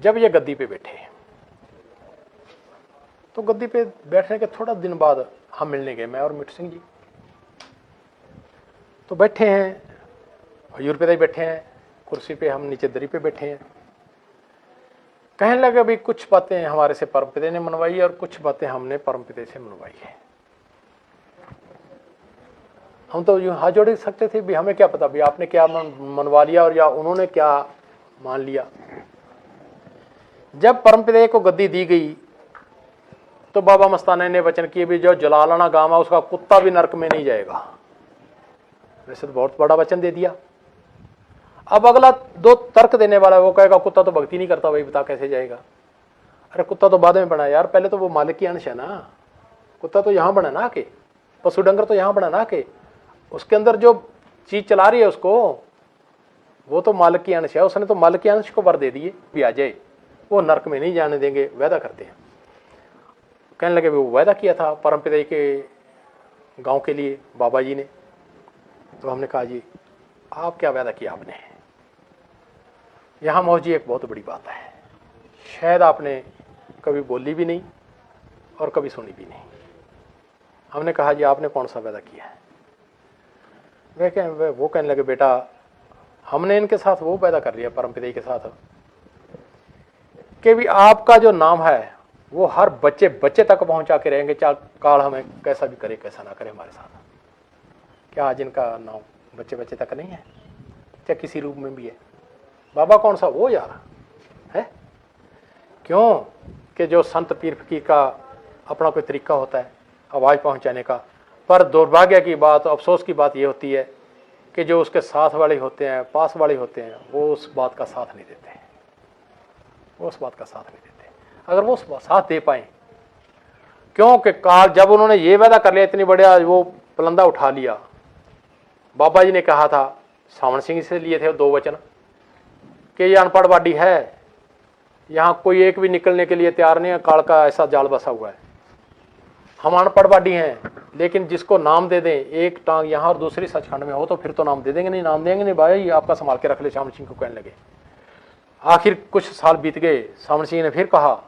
जब ये गद्दी पे बैठे तो गद्दी पे बैठने के थोड़ा दिन बाद हम मिलने गए, मैं और मिट सिंह जी। तो बैठे हैं, हजूर पे बैठे हैं कुर्सी पे, हम नीचे दरी पे बैठे हैं। कहने लगे भाई कुछ बातें हमारे से परमपिता ने मनवाई और कुछ बातें हमने परमपिता से मनवाई है। हम तो यूं हाथ जोड़ सकते थे भी हमें क्या पता भी आपने क्या मनवा लिया और या उन्होंने क्या मान लिया। जब परमपिता को गद्दी दी गई तो बाबा मस्ताना ने वचन किए भी जो जलालाना गांव है उसका कुत्ता भी नरक में नहीं जाएगा। वैसे तो बहुत बड़ा वचन दे दिया। अब अगला दो तर्क देने वाला है, वो कहेगा कुत्ता तो भक्ति नहीं करता भाई, बता कैसे जाएगा। अरे कुत्ता तो बाद में बना यार, पहले तो वो मालिक की अंश है ना। कुत्ता तो यहाँ बना ना के, पशु डंगर तो यहाँ बना ना के, उसके अंदर जो चीज चला रही है उसको, वो तो मालिक की अंश है। उसने तो मालिक के अंश को वर दे दिए भी आ जाए, वो नरक में नहीं जाने देंगे, वादा करते हैं। कहने लगे वो वादा किया था परमपिता के गांव के लिए बाबा जी ने। तो हमने कहा जी आप क्या वादा किया आपने? यहाँ मौजी एक बहुत बड़ी बात है, शायद आपने कभी बोली भी नहीं और कभी सुनी भी नहीं। हमने कहा जी आपने कौन सा वादा किया है? वो कहने लगे बेटा हमने इनके साथ वो वादा कर लिया परमपिता के साथ कि भी आपका जो नाम है वो हर बच्चे बच्चे तक पहुंचा के रहेंगे, चाहे काल हमें कैसा भी करे कैसा ना करे हमारे साथ। क्या आज इनका नाम बच्चे बच्चे तक नहीं है? चाहे किसी रूप में भी है। बाबा कौन सा? वो यार है। क्यों कि जो संत पीर फकीर का अपना कोई तरीका होता है आवाज़ पहुंचाने का, पर दुर्भाग्य की बात, अफसोस की बात ये होती है कि जो उसके साथ वाले होते हैं, पास वाले होते हैं, वो उस बात का साथ नहीं देते, वो उस बात का साथ नहीं देते। अगर वो साथ दे पाए, क्योंकि काल जब उन्होंने ये वादा कर लिया, इतनी बढ़िया वो पलंदा उठा लिया। बाबा जी ने कहा था, सावन सिंह से लिए थे 2 वचन कि ये अनपढ़ बाडी है, यहाँ कोई एक भी निकलने के लिए तैयार नहीं है, काल का ऐसा जाल बसा हुआ है। हम अनपढ़ बाडी हैं, लेकिन जिसको नाम दे दें, एक टांग यहाँ और दूसरी सचखंड में हो, तो फिर तो नाम दे देंगे। नहीं नाम देंगे नहीं भाई, आपका संभाल के रख ले, सावन सिंह को कहने लगे। आखिर कुछ साल बीत गए, सावन सिंह ने फिर कहा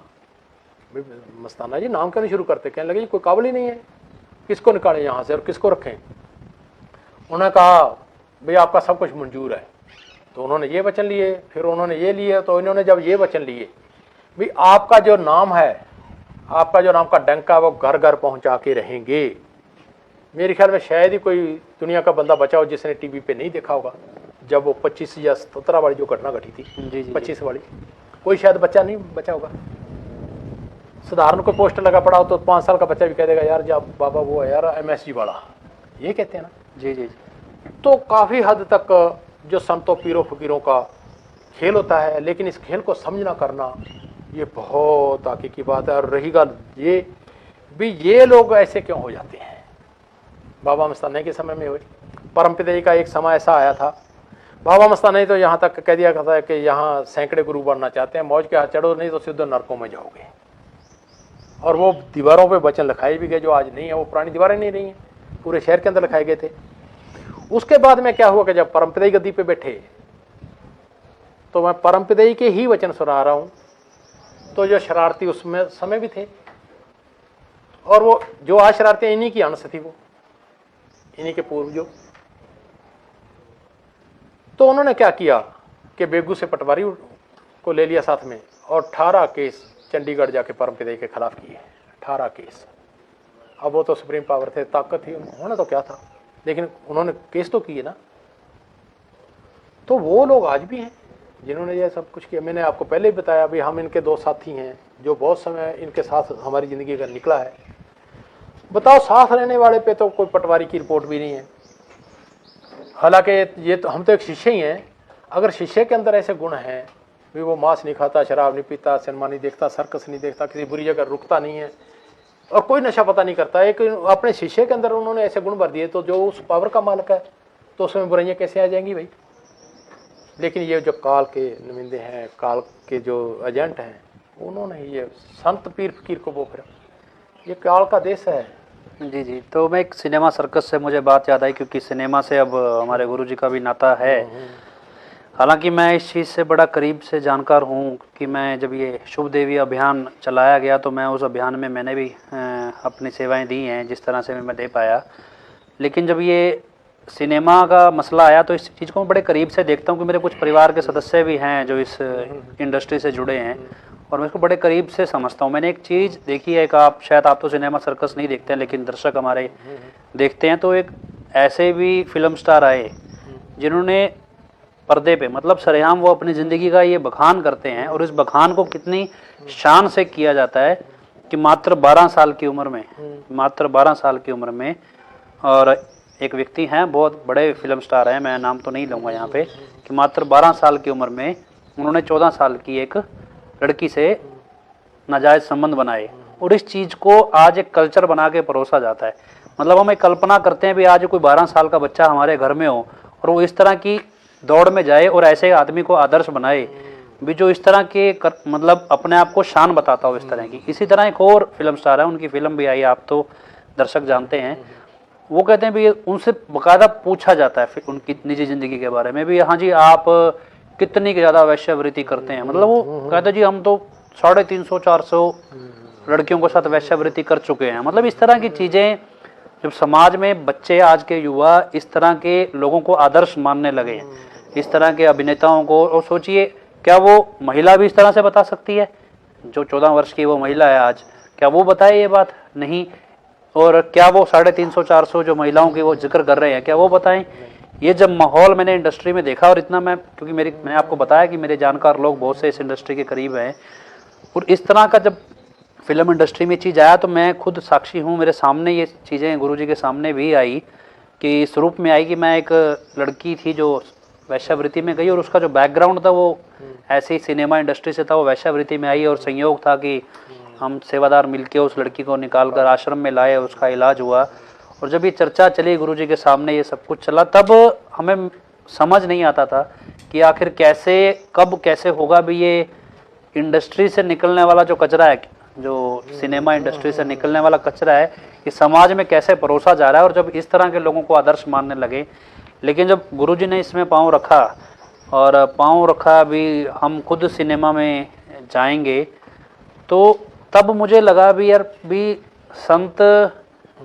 मस्ताना जी नाम क्यों नहीं शुरू करते? कहने लगे कोई काबिल ही नहीं है, किसको निकालें यहाँ से और किसको रखें? उन्होंने कहा भाई आपका सब कुछ मंजूर है। तो उन्होंने ये वचन लिए, फिर उन्होंने ये लिए। तो इन्होंने जब ये वचन लिए भाई आपका जो नाम है, आपका जो नाम का डंका वो घर घर पहुंचा के रहेंगे। मेरे ख्याल में शायद ही कोई दुनिया का बंदा बचा हो जिसने टीवी पे नहीं देखा होगा जब वो 25 या 17 वाली जो घटना घटी थी, 25 वाली, कोई शायद बच्चा नहीं बचा होगा। साधारण कोई पोस्टर लगा पड़ा हो तो 5 साल का बच्चा भी कह देगा यार जब बाबा वो है यार MSG वाला, ये कहते हैं ना। जी जी। तो काफ़ी हद तक जो संतों पीरों फकीरों का खेल होता है, लेकिन इस खेल को समझना करना ये बहुत आगे की बात है। और रही बात ये भी, ये लोग ऐसे क्यों हो जाते हैं? बाबा मस्ताना के समय में हुए, परमपिता का एक समय ऐसा आया था, बाबा मस्ताना ने तो यहाँ तक कह दिया था कि यहाँ सैकड़े गुरु बनना चाहते हैं, मौज के हाथ चढ़ो नहीं तो सीधे नरकों में जाओगे। और वो दीवारों पे वचन लिखाए भी गए जो आज नहीं है, वो पुरानी दीवारें नहीं रही हैं, पूरे शहर के अंदर लिखाए गए थे। उसके बाद में क्या हुआ कि जब परमपिता गद्दी पे बैठे तो मैं परमपिता के ही वचन सुना रहा हूँ। तो जो शरारती उसमें समय भी थे, और वो जो आज शरारती इन्हीं की अंश थी, वो इन्हीं के पूर्वजों। तो उन्होंने क्या किया कि बेगू से पटवारी को ले लिया साथ में, और 18 केस चंडीगढ़ जाके परमपिता के खिलाफ किए। 18 केस। अब वो तो सुप्रीम पावर थे, ताकत थी, उन्होंने तो क्या था, लेकिन उन्होंने केस तो किए ना। तो वो लोग आज भी हैं जिन्होंने ये सब कुछ किया। मैंने आपको पहले ही बताया भी, हम इनके 2 साथी हैं जो बहुत समय इनके साथ हमारी ज़िंदगी का निकला है। बताओ, साथ रहने वाले पे तो कोई पटवारी की रिपोर्ट भी नहीं है। हालांकि ये तो हम तो एक शिष्य ही हैं। अगर शिष्य के अंदर ऐसे गुण हैं भी, वो मांस नहीं खाता, शराब नहीं पीता, सिनेमा नहीं देखता, सर्कस नहीं देखता, किसी बुरी जगह रुकता नहीं है, और कोई नशा पता नहीं करता, एक अपने शिष्य के अंदर उन्होंने ऐसे गुण भर दिए, तो जो उस पावर का मालिक है तो उसमें बुराइयाँ कैसे आ जाएंगी भाई? लेकिन ये जो काल के नुमाइंदे हैं, काल के जो एजेंट हैं, उन्होंने ये संत पीर फकीर को वो फिर, ये काल का देश है। जी जी। तो मैं एक सिनेमा सर्कस से मुझे बात याद आई, क्योंकि सिनेमा से अब हमारे गुरुजी का भी नाता है। हालांकि मैं इस चीज़ से बड़ा करीब से जानकार हूँ कि मैं जब ये शुभ देवी अभियान चलाया गया तो मैं उस अभियान में मैंने भी अपनी सेवाएं दी हैं जिस तरह से मैं दे पाया। लेकिन जब ये सिनेमा का मसला आया तो इस चीज़ को मैं बड़े करीब से देखता हूँ कि मेरे कुछ परिवार के सदस्य भी हैं जो इस इंडस्ट्री से जुड़े हैं, और मैं इसको बड़े करीब से समझता हूँ। मैंने एक चीज़ देखी है कि आप तो सिनेमा सर्कस नहीं देखते हैं, लेकिन दर्शक हमारे देखते हैं। तो एक ऐसे भी फिल्म स्टार आए जिन्होंने पर्दे पे, मतलब सरेआम वो अपनी ज़िंदगी का ये बखान करते हैं, और इस बखान को कितनी शान से किया जाता है कि मात्र 12 साल की उम्र में, और एक व्यक्ति हैं, बहुत बड़े फिल्म स्टार हैं, मैं नाम तो नहीं लूँगा यहाँ पे, कि मात्र 12 साल की उम्र में उन्होंने 14 साल की एक लड़की से नाजायज संबंध बनाए, और इस चीज को आज एक कल्चर बना के परोसा जाता है। मतलब हम एक कल्पना करते हैं भी आज कोई 12 साल का बच्चा हमारे घर में हो और वो इस तरह की दौड़ में जाए और ऐसे आदमी को आदर्श बनाए भी जो इस तरह के मतलब अपने आप को शान बताता हो इस तरह की। इसी तरह एक और फिल्म स्टार है, उनकी फिल्म भी आई, आप तो दर्शक जानते हैं। वो कहते हैं भी उनसे बाकायदा पूछा जाता है फिर उनकी निजी जिंदगी के बारे में भी, हाँ जी आप कितनी ज़्यादा वैश्यावृत्ति करते हैं। मतलब वो कहते हैं जी हम तो 350-400 लड़कियों के साथ वैश्यावृत्ति कर चुके हैं। मतलब इस तरह की चीज़ें जब समाज में बच्चे, आज के युवा इस तरह के लोगों को आदर्श मानने लगे हैं, इस तरह के अभिनेताओं को, और सोचिए क्या वो महिला भी इस तरह से बता सकती है? जो 14 वर्ष की वो महिला है आज, क्या वो बताए ये बात? नहीं। और क्या वो 350-400 जो महिलाओं की वो जिक्र कर रहे हैं, क्या वो बताएं? ये जब माहौल मैंने इंडस्ट्री में देखा, और इतना क्योंकि मैंने आपको बताया कि मेरे जानकार लोग बहुत से इस इंडस्ट्री के करीब हैं, और इस तरह का जब फिल्म इंडस्ट्री में चीज़ आया तो मैं खुद साक्षी हूँ। मेरे सामने ये चीज़ें गुरुजी के सामने भी आई कि इस रूप में आई कि मैं एक लड़की थी जो वैश्यावृत्ति में गई, और उसका जो बैकग्राउंड था वो ऐसे ही सिनेमा इंडस्ट्री से था, वो वैश्यावृत्ति में आई, और संयोग था कि हम सेवादार मिलके उस लड़की को निकाल कर आश्रम में लाए, उसका इलाज हुआ। और जब ये चर्चा चली गुरुजी के सामने, ये सब कुछ चला, तब हमें समझ नहीं आता था कि आखिर कैसे कब कैसे होगा भी ये इंडस्ट्री से निकलने वाला जो कचरा है, जो सिनेमा इंडस्ट्री से निकलने वाला कचरा है, ये समाज में कैसे परोसा जा रहा है, और जब इस तरह के लोगों को आदर्श मानने लगे। लेकिन जब गुरुजी ने इसमें पाँव रखा, और पाँव रखा भी हम खुद सिनेमा में जाएंगे, तो तब मुझे लगा भी यार भी संत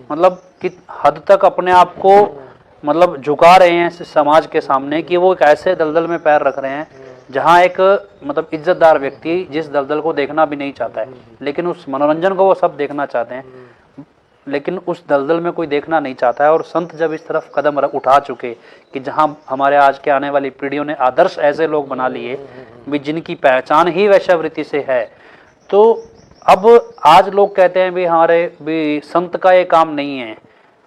मतलब कि हद तक अपने आप को मतलब झुका रहे हैं समाज के सामने कि वो एक ऐसे दलदल में पैर रख रहे हैं जहाँ एक मतलब इज्जतदार व्यक्ति जिस दलदल को देखना भी नहीं चाहता है, लेकिन उस मनोरंजन को वो सब देखना चाहते हैं, लेकिन उस दलदल में कोई देखना नहीं चाहता है। और संत जब इस तरफ कदम उठा चुके कि जहाँ हमारे आज के आने वाली पीढ़ियों ने आदर्श ऐसे लोग बना लिए भी जिनकी पहचान ही वैश्यावृत्ति से है, तो अब आज लोग कहते हैं भी हमारे भी संत का ये काम नहीं है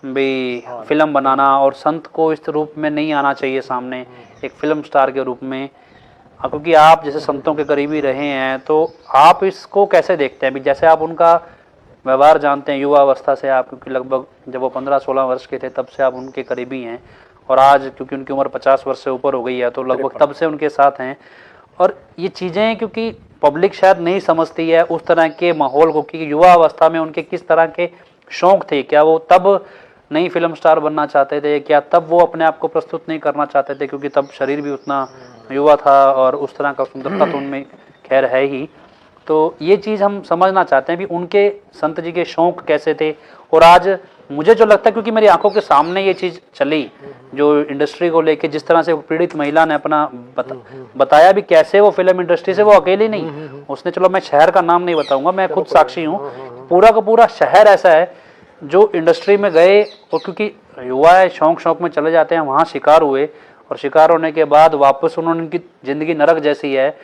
भी फिल्म बनाना, और संत को इस रूप में नहीं आना चाहिए सामने एक फिल्म स्टार के रूप में। क्योंकि आप जैसे संतों के करीबी रहे हैं, तो आप इसको कैसे देखते हैं भी जैसे आप उनका व्यवहार जानते हैं युवा अवस्था से आप, क्योंकि लगभग जब वो 15-16 वर्ष के थे तब से आप उनके करीबी हैं, और आज क्योंकि उनकी उम्र 50 वर्ष से ऊपर हो गई है तो लगभग तब से उनके साथ हैं। और ये चीज़ें क्योंकि पब्लिक शायद नहीं समझती है उस तरह के माहौल को कि युवा अवस्था में उनके किस तरह के शौक थे, क्या वो तब नई फिल्म स्टार बनना चाहते थे, क्या तब वो अपने आप को प्रस्तुत नहीं करना चाहते थे, क्योंकि तब शरीर भी उतना युवा था और उस तरह का सुंदरता तो उनमें खैर है ही। तो ये चीज़ हम समझना चाहते हैं भी उनके संत जी के शौक कैसे थे। और आज मुझे जो लगता है क्योंकि मेरी आंखों के सामने ये चीज़ चली जो इंडस्ट्री को लेके, जिस तरह से पीड़ित महिला ने अपना बताया भी कैसे वो फिल्म इंडस्ट्री से, वो अकेली नहीं, उसने, चलो मैं शहर का नाम नहीं बताऊंगा, मैं खुद साक्षी हूँ, पूरा का पूरा शहर ऐसा है जो इंडस्ट्री में गए, और क्योंकि युवा है शौक में चले जाते हैं, वहाँ शिकार हुए, और शिकार होने के बाद वापस उन्होंने, उनकी ज़िंदगी नरक जैसी है,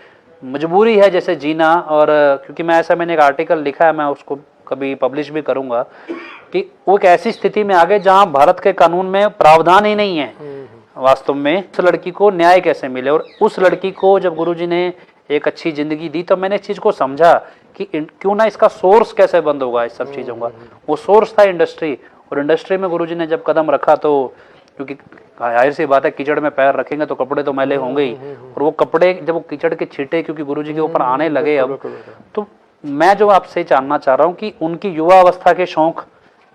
मजबूरी है जैसे जीना। और क्योंकि मैंने एक आर्टिकल लिखा है, मैं उसको कभी पब्लिश भी करूंगा, कि वो एक ऐसी स्थिति में आ गए जहां भारत के कानून में प्रावधान ही नहीं है वास्तव में उस लड़की को न्याय कैसे मिले। और उस लड़की को जब गुरुजी ने एक अच्छी जिंदगी दी तो मैंने इस चीज़ को समझा कि क्यों ना इसका सोर्स कैसे बंद होगा इस सब चीज़ों का। वो सोर्स था इंडस्ट्री, और इंडस्ट्री में गुरुजी ने जब कदम रखा तो, क्योंकि जाहिर सी बात है कीचड़ में पैर रखेंगे तो कपड़े तो मैले होंगे ही, और वो कपड़े जब वो कीचड़ के छींटे क्योंकि गुरुजी के ऊपर आने लगे अब, तो मैं जो आपसे जानना चाह रहा हूँ कि उनकी युवा अवस्था के शौक,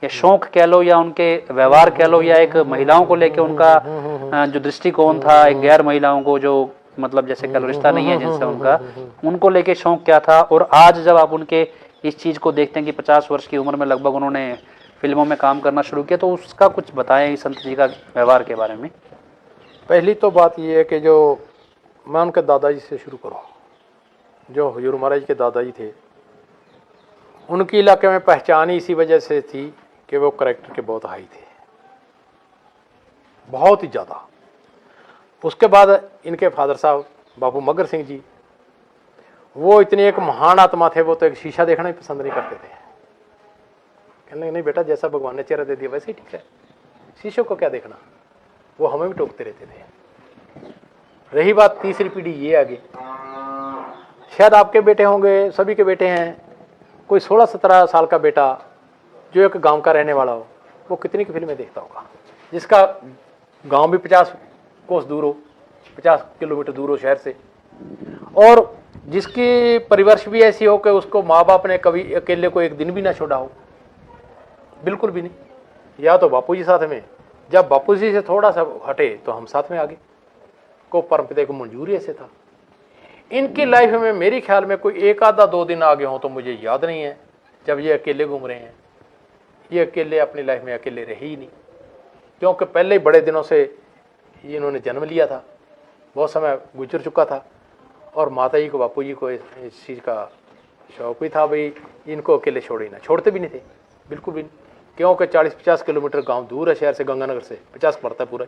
या शौक कह लो या उनके व्यवहार कह लो, या एक महिलाओं को लेके उनका जो दृष्टिकोण था, एक गैर महिलाओं को जो मतलब जैसे कल रिश्ता नहीं है जिनसे उनका, उनको लेके शौक क्या था। और आज जब आप उनके इस चीज़ को देखते हैं कि 50 वर्ष की उम्र में लगभग उन्होंने फिल्मों में काम करना शुरू किया, तो उसका कुछ बताएं संत जी का व्यवहार के बारे में। पहली तो बात ये है कि जो मैं उनके दादाजी से शुरू करूं, जो हजूर महाराज के दादाजी थे, उनकी इलाके में पहचान ही इसी वजह से थी कि वो करैक्टर के बहुत हाई थे, बहुत ही ज़्यादा। उसके बाद इनके फादर साहब बाबू मगर सिंह जी, वो इतने एक महान आत्मा थे, वो तो एक शीशा देखना ही पसंद नहीं करते थे। कहने नहीं बेटा, जैसा भगवान ने चेहरा दे दिया वैसे ही ठीक है, शीशों को क्या देखना। वो हमें भी टोकते रहते थे। रही बात तीसरी पीढ़ी ये आगे, शायद आपके बेटे होंगे, सभी के बेटे हैं, कोई 16-17 साल का बेटा जो एक गांव का रहने वाला हो, वो कितनी की फिल्में देखता होगा, जिसका गांव भी 50 कोस दूर हो, 50 किलोमीटर दूर हो शहर से, और जिसकी परिवर्ष भी ऐसी हो कि उसको माँ बाप ने कभी अकेले को एक दिन भी ना छोड़ा हो, बिल्कुल भी नहीं। या तो बापूजी साथ में, जब बापूजी से थोड़ा सा हटे तो हम साथ में आगे, को परमपिता को मंजूरी ऐसे था। इनकी लाइफ में मेरे ख्याल में कोई एक आधा 2 दिन आगे हों तो मुझे याद नहीं है जब ये अकेले घूम रहे हैं। ये अकेले अपनी लाइफ में अकेले रहे ही नहीं, क्योंकि पहले ही बड़े दिनों से इन्होंने जन्म लिया था, बहुत समय गुजर चुका था, और माता जी को बापू जी को इस चीज़ का शौक भी था भाई इनको अकेले छोड़े ना, छोड़ते भी नहीं थे बिल्कुल भी नहीं, क्योंकि 40-50 किलोमीटर गांव दूर है शहर से, गंगानगर से 50 पड़ता है पूरा,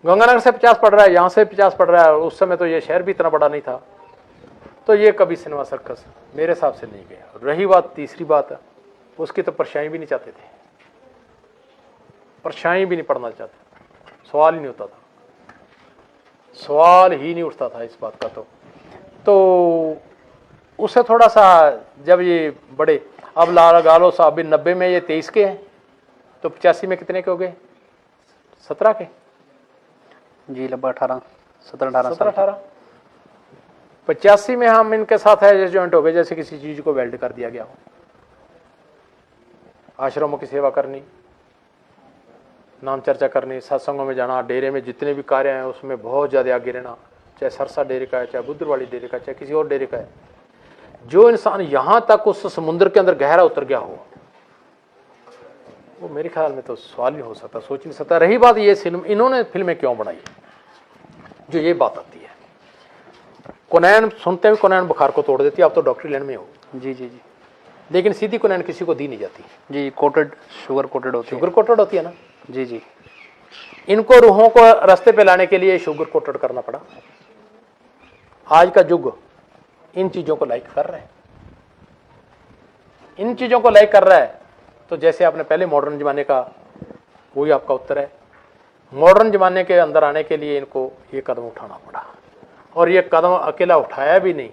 गंगानगर से 50 पड़ रहा है, यहाँ से 50 पड़ रहा है, उस समय तो ये शहर भी इतना बड़ा नहीं था, तो ये कभी सिनेमा सर्कस मेरे हिसाब से नहीं गया। रही बात तीसरी बात, उसकी तो परछाई भी नहीं चाहते थे, परछाई भी नहीं पढ़ना चाहते, सवाल ही नहीं होता था, सवाल ही नहीं उठता था इस बात का। तो उससे थोड़ा सा जब ये बड़े, अब लगा लो साहब भी 90 में ये 23 के हैं, तो 85 में कितने के हो गए, 17 के जी, लगभग 17-18 17-18। 85 में हम इनके साथ है जॉइंट हो गए, जैसे किसी चीज को वेल्ड कर दिया गया हो, आश्रमों की सेवा करनी, नाम चर्चा करनी, सत्संगों में जाना, डेरे में जितने भी कार्य हैं उसमें बहुत ज़्यादा आगे रहना, चाहे सरसा डेरे का है, चाहे बुद्धवाली डेरे का, चाहे किसी और डेरे का है। जो इंसान यहाँ तक उस समुद्र के अंदर गहरा उतर गया हो, वो मेरे ख्याल में तो सवाल नहीं हो सकता, सोच नहीं सकता। रही बात ये इन्होंने फिल्में क्यों बनाई, जो ये बात आती है, कुनैन सुनते हुए कुनैन बुखार को तोड़ देती है, आप तो डॉक्टरी लाइन में हो। जी जी जी। लेकिन सीधी कुनैन किसी को दी नहीं जाती जी, कोटेड, शुगर कोटेड होती है। शुगर कोटेड होती है ना। जी जी। इनको रूहों को रास्ते पे लाने के लिए शुगर कोटेड करना पड़ा। आज का युग इन चीजों को लाइक कर रहा है, इन चीजों को लाइक कर रहा है। तो जैसे आपने पहले मॉडर्न जमाने का, वही आपका उत्तर है। मॉडर्न जमाने के अंदर आने के लिए इनको ये कदम उठाना पड़ा, और ये कदम अकेला उठाया भी नहीं।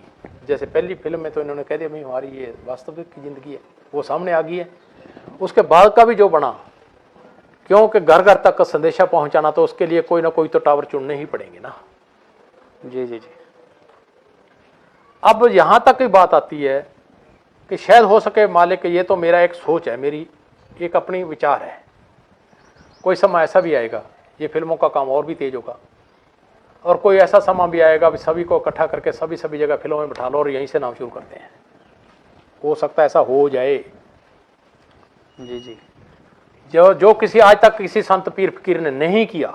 जैसे पहली फिल्म में तो इन्होंने कह दिया भाई हमारी ये वास्तविक की जिंदगी है, वो सामने आ गई है। उसके बाद का भी जो बना, क्योंकि घर घर तक का संदेशा पहुंचाना, तो उसके लिए कोई ना कोई तो टावर चुनने ही पड़ेंगे ना। जी जी जी। अब यहां तक की बात आती है कि शायद हो सके मालिक, ये तो मेरा एक सोच है, मेरी एक अपनी विचार है, कोई समय ऐसा भी आएगा ये फिल्मों का काम और भी तेज होगा, और कोई ऐसा समय भी आएगा भी सभी को इकट्ठा करके सभी जगह फिल्मों में बैठा लो और यहीं से नाम शुरू करते हैं। हो सकता है ऐसा हो जाए। जी जी। जो किसी आज तक किसी संत पीर फकीर ने नहीं किया,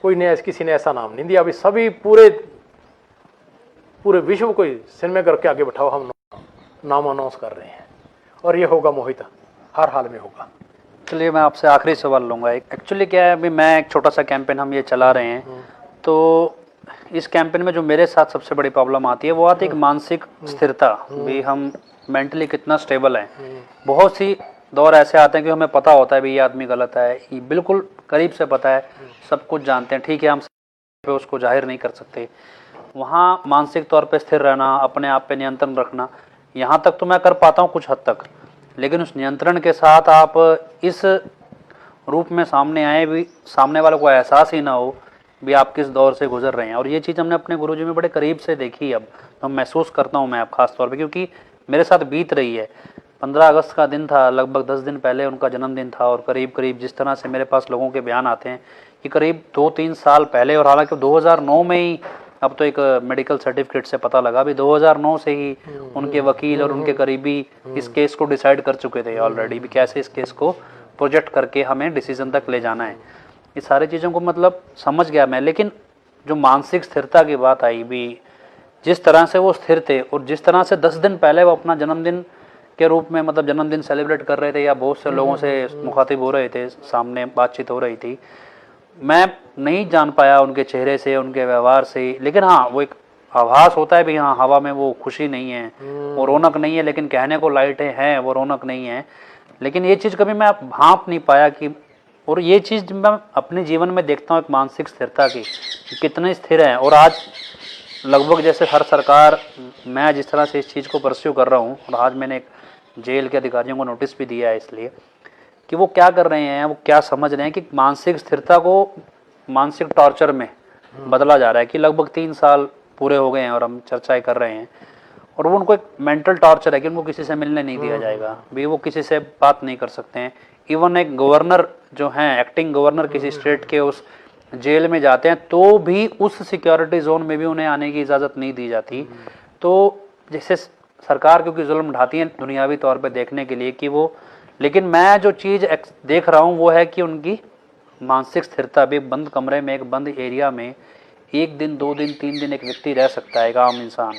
कोई ने किसी ने ऐसा नाम नहीं दिया। अभी सभी पूरे विश्व को सिनेमाघर के आगे बैठाओ, हम नाम अनाउंस कर रहे हैं, और ये होगा मोहित, हर हाल में होगा। चलिए मैं आपसे आखिरी सवाल लूँगा। एक्चुअली क्या है, अभी मैं एक छोटा सा कैंपेन हम ये चला रहे हैं, तो इस कैंपेन में जो मेरे साथ सबसे बड़ी प्रॉब्लम आती है वो आती है एक मानसिक स्थिरता, भी हम मेंटली कितना स्टेबल हैं। बहुत सी दौर ऐसे आते हैं कि हमें पता होता है भी ये आदमी गलत है, ये बिल्कुल करीब से पता है, सब कुछ जानते हैं, ठीक है, हम पे उसको जाहिर नहीं कर सकते। वहाँ मानसिक तौर पे स्थिर रहना, अपने आप पे नियंत्रण रखना, यहाँ तक तो मैं कर पाता हूँ कुछ हद तक, लेकिन उस नियंत्रण के साथ आप इस रूप में सामने आए भी, सामने वाले को एहसास ही ना हो भी आप किस दौर से गुजर रहे हैं। और ये चीज़ हमने अपने गुरुजी में बड़े करीब से देखी। अब तो महसूस करता हूँ मैं अब ख़ास तौर पे, क्योंकि मेरे साथ बीत रही है। 15 अगस्त का दिन था, लगभग 10 दिन पहले उनका जन्मदिन था, और करीब करीब जिस तरह से मेरे पास लोगों के बयान आते हैं कि करीब 2-3 साल पहले, और हालांकि 2009 में ही, अब तो एक मेडिकल सर्टिफिकेट से पता लगा भी 2009 से ही उनके वकील और उनके करीबी इस केस को डिसाइड कर चुके थे ऑलरेडी भी कैसे इस केस को प्रोजेक्ट करके हमें डिसीजन तक ले जाना है। ये सारी चीज़ों को मतलब समझ गया मैं, लेकिन जो मानसिक स्थिरता की बात आई भी, जिस तरह से वो स्थिर थे, और जिस तरह से 10 दिन पहले वो अपना जन्मदिन के रूप में मतलब जन्मदिन सेलिब्रेट कर रहे थे, या बहुत से लोगों से मुखातिब हो रहे थे, सामने बातचीत हो रही थी, मैं नहीं जान पाया उनके चेहरे से, उनके व्यवहार से, लेकिन हाँ वो एक आभास होता है भी हाँ हवा में वो खुशी नहीं है, वो रौनक नहीं है, लेकिन कहने को लाइटें हैं, वो रौनक नहीं है। लेकिन ये चीज़ कभी मैं भांप नहीं पाया कि, और ये चीज़ मैं अपने जीवन में देखता हूँ एक मानसिक स्थिरता की, कितने स्थिर हैं। और आज लगभग जैसे हर सरकार, मैं जिस तरह से इस चीज़ को परस्यू कर रहा हूँ, और आज मैंने एक जेल के अधिकारियों को नोटिस भी दिया है इसलिए कि वो क्या कर रहे हैं, वो क्या समझ रहे हैं कि मानसिक स्थिरता को मानसिक टॉर्चर में बदला जा रहा है। कि लगभग 3 साल पूरे हो गए हैं और हम चर्चाएं कर रहे हैं, और वो उनको एक मेंटल टॉर्चर है कि उनको किसी से मिलने नहीं दिया जाएगा भी, वो किसी से बात नहीं कर सकते हैं। इवन एक गवर्नर जो हैं, एक्टिंग गवर्नर किसी स्टेट के, उस जेल में जाते हैं तो भी उस सिक्योरिटी जोन में भी उन्हें आने की इजाज़त नहीं दी जाती। तो जैसे सरकार क्योंकि जुल्म ढाती है दुनियावी तौर पे देखने के लिए कि वो, लेकिन मैं जो चीज़ देख रहा हूँ वो है कि उनकी मानसिक स्थिरता भी, बंद कमरे में, एक बंद एरिया में 1 दिन 2 दिन 3 दिन एक व्यक्ति रह सकता है, एक आम इंसान।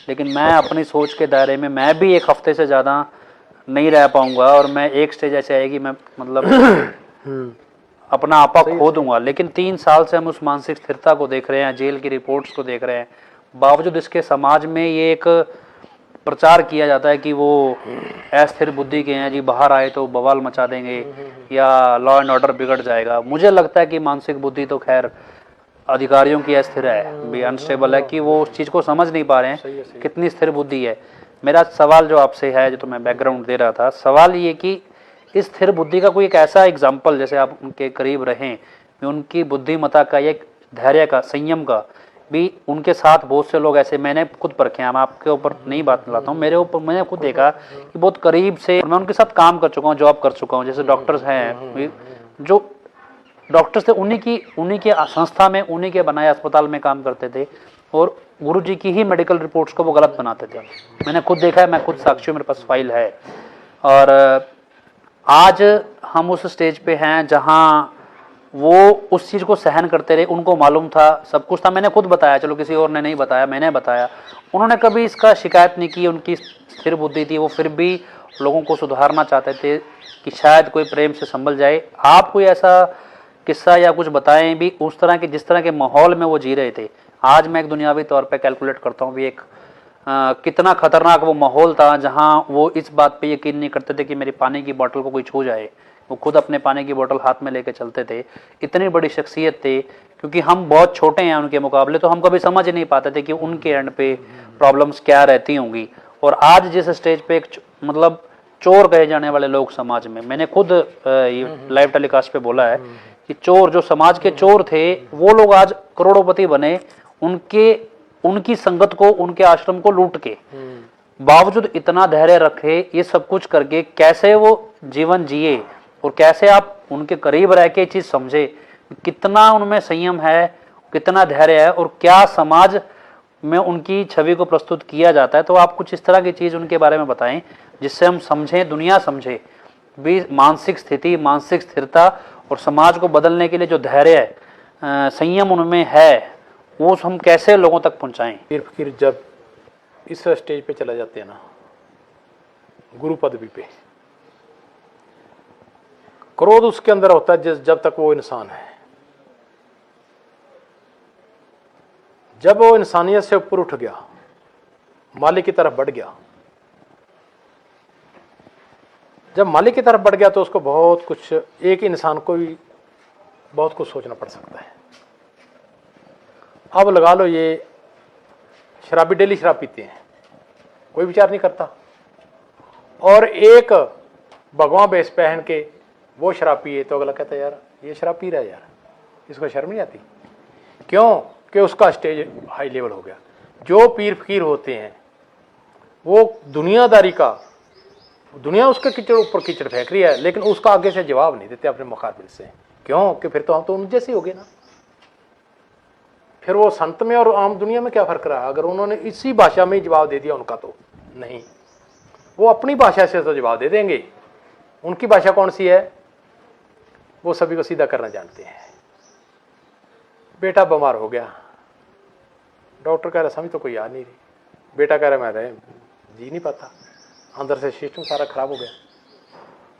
लेकिन मैं अपनी सोच के दायरे में मैं भी 1 हफ्ते से ज़्यादा नहीं रह पाऊंगा, और मैं एक स्टेज ऐसे आएगी मैं मतलब अपना आपा खो दूंगा। लेकिन 3 साल से हम उस मानसिक स्थिरता को देख रहे हैं, जेल की रिपोर्ट्स को देख रहे हैं, बावजूद इसके समाज में ये एक प्रचार किया जाता है कि वो अस्थिर बुद्धि के हैं जी, बाहर आए तो बवाल मचा देंगे या लॉ एंड ऑर्डर बिगड़ जाएगा। मुझे लगता है कि मानसिक बुद्धि तो खैर अधिकारियों की अस्थिर है, भी अनस्टेबल है, कि वो उस चीज़ को समझ नहीं पा रहे हैं कितनी स्थिर बुद्धि है। मेरा सवाल जो आपसे है, जो तो मैं बैकग्राउंड दे रहा था, सवाल ये कि इस स्थिर बुद्धि का कोई एक ऐसा एग्जाम्पल, जैसे आप उनके करीब रहें, उनकी बुद्धिमत्ता का, एक धैर्य का, संयम का भी, उनके साथ बहुत से लोग ऐसे मैंने खुद परखे हैं, मैं आपके ऊपर नहीं बात लाता हूँ, मेरे ऊपर मैंने खुद देखा कि बहुत करीब से मैं उनके साथ काम कर चुका हूँ, जॉब कर चुका हूँ। जैसे डॉक्टर्स हैं, जो डॉक्टर्स थे उन्हीं की संस्था में, उन्हीं के बनाए अस्पताल में काम करते थे, और गुरु जी की ही मेडिकल रिपोर्ट्स को वो गलत बनाते थे। मैंने खुद देखा है, मैं खुद साक्षी, मेरे पास फाइल है। और आज हम उस स्टेज पे हैं जहां वो उस चीज़ को सहन करते रहे, उनको मालूम था, सब कुछ था, मैंने खुद बताया, चलो किसी और ने नहीं बताया, मैंने बताया, उन्होंने कभी इसका शिकायत नहीं की, उनकी स्थिर बुद्धि थी, वो फिर भी लोगों को सुधारना चाहते थे कि शायद कोई प्रेम से संभल जाए। आप कोई ऐसा किस्सा या कुछ बताएं भी उस तरह के, जिस तरह के माहौल में वो जी रहे थे। आज मैं एक दुनियावी तौर पे कैलकुलेट करता हूँ भी एक कितना खतरनाक वो माहौल था, जहाँ वो इस बात पे यकीन नहीं करते थे कि मेरी पानी की बोतल को कोई छू जाए, वो खुद अपने पानी की बोतल हाथ में लेके चलते थे। इतनी बड़ी शख्सियत थे, क्योंकि हम बहुत छोटे हैं उनके मुकाबले, तो हम कभी समझ ही नहीं पाते थे कि उनके एंड पे प्रॉब्लम्स क्या रहती होंगी। और आज जिस स्टेज पे एक मतलब चोर कहे जाने वाले लोग समाज में, मैंने खुद लाइव टेलीकास्ट पे बोला है कि चोर, जो समाज के चोर थे, वो लोग आज करोड़ोंपति बने, उनकी संगत को, उनके आश्रम को लूट के, बावजूद इतना धैर्य रखे, ये सब कुछ करके कैसे वो जीवन जिए, और कैसे आप उनके करीब रह के चीज समझे, कितना उनमें संयम है, कितना धैर्य है, और क्या समाज में उनकी छवि को प्रस्तुत किया जाता है। तो आप कुछ इस तरह की चीज उनके बारे में बताएं जिससे हम समझें, दुनिया समझे भी मानसिक स्थिति, मानसिक स्थिरता और समाज को बदलने के लिए जो धैर्य, संयम उनमें है, वो हम कैसे लोगों तक पहुंचाएं। पीर फकीर जब इस स्टेज पे चला जाते हैं ना, गुरु पदवी पे, क्रोध उसके अंदर होता है जब तक वो इंसान है। जब वो इंसानियत से ऊपर उठ गया, मालिक की तरफ बढ़ गया, जब मालिक की तरफ बढ़ गया तो उसको बहुत कुछ, एक इंसान को भी बहुत कुछ सोचना पड़ सकता है। अब लगा लो ये शराबी डेली शराब पीते हैं, कोई विचार नहीं करता, और एक भगवा बेस पहन के वो शराब पिए तो अगला कहता है यार ये शराब पी रहा है, यार इसको शर्म नहीं आती। क्यों? कि उसका स्टेज हाई लेवल हो गया। जो पीर फकीर होते हैं वो दुनियादारी का, दुनिया उसके कीचड़ ऊपर कीचड़ फेंक रही है, लेकिन उसका आगे से जवाब नहीं देते अपने मुकाबले से। क्यों? कि फिर तो हम तो उन जैसे हो गए ना। फिर वो संत में और आम दुनिया में क्या फर्क रहा? अगर उन्होंने इसी भाषा में ही जवाब दे दिया उनका, तो नहीं, वो अपनी भाषा से तो जवाब दे देंगे। उनकी भाषा कौन सी है? वो सभी को सीधा करना जानते हैं। बेटा बीमार हो गया, डॉक्टर कह रहा समझ तो कोई आ नहीं रही, बेटा कह रहा मैं रहे जी नहीं पाता, अंदर से सिस्टम सारा खराब हो गया।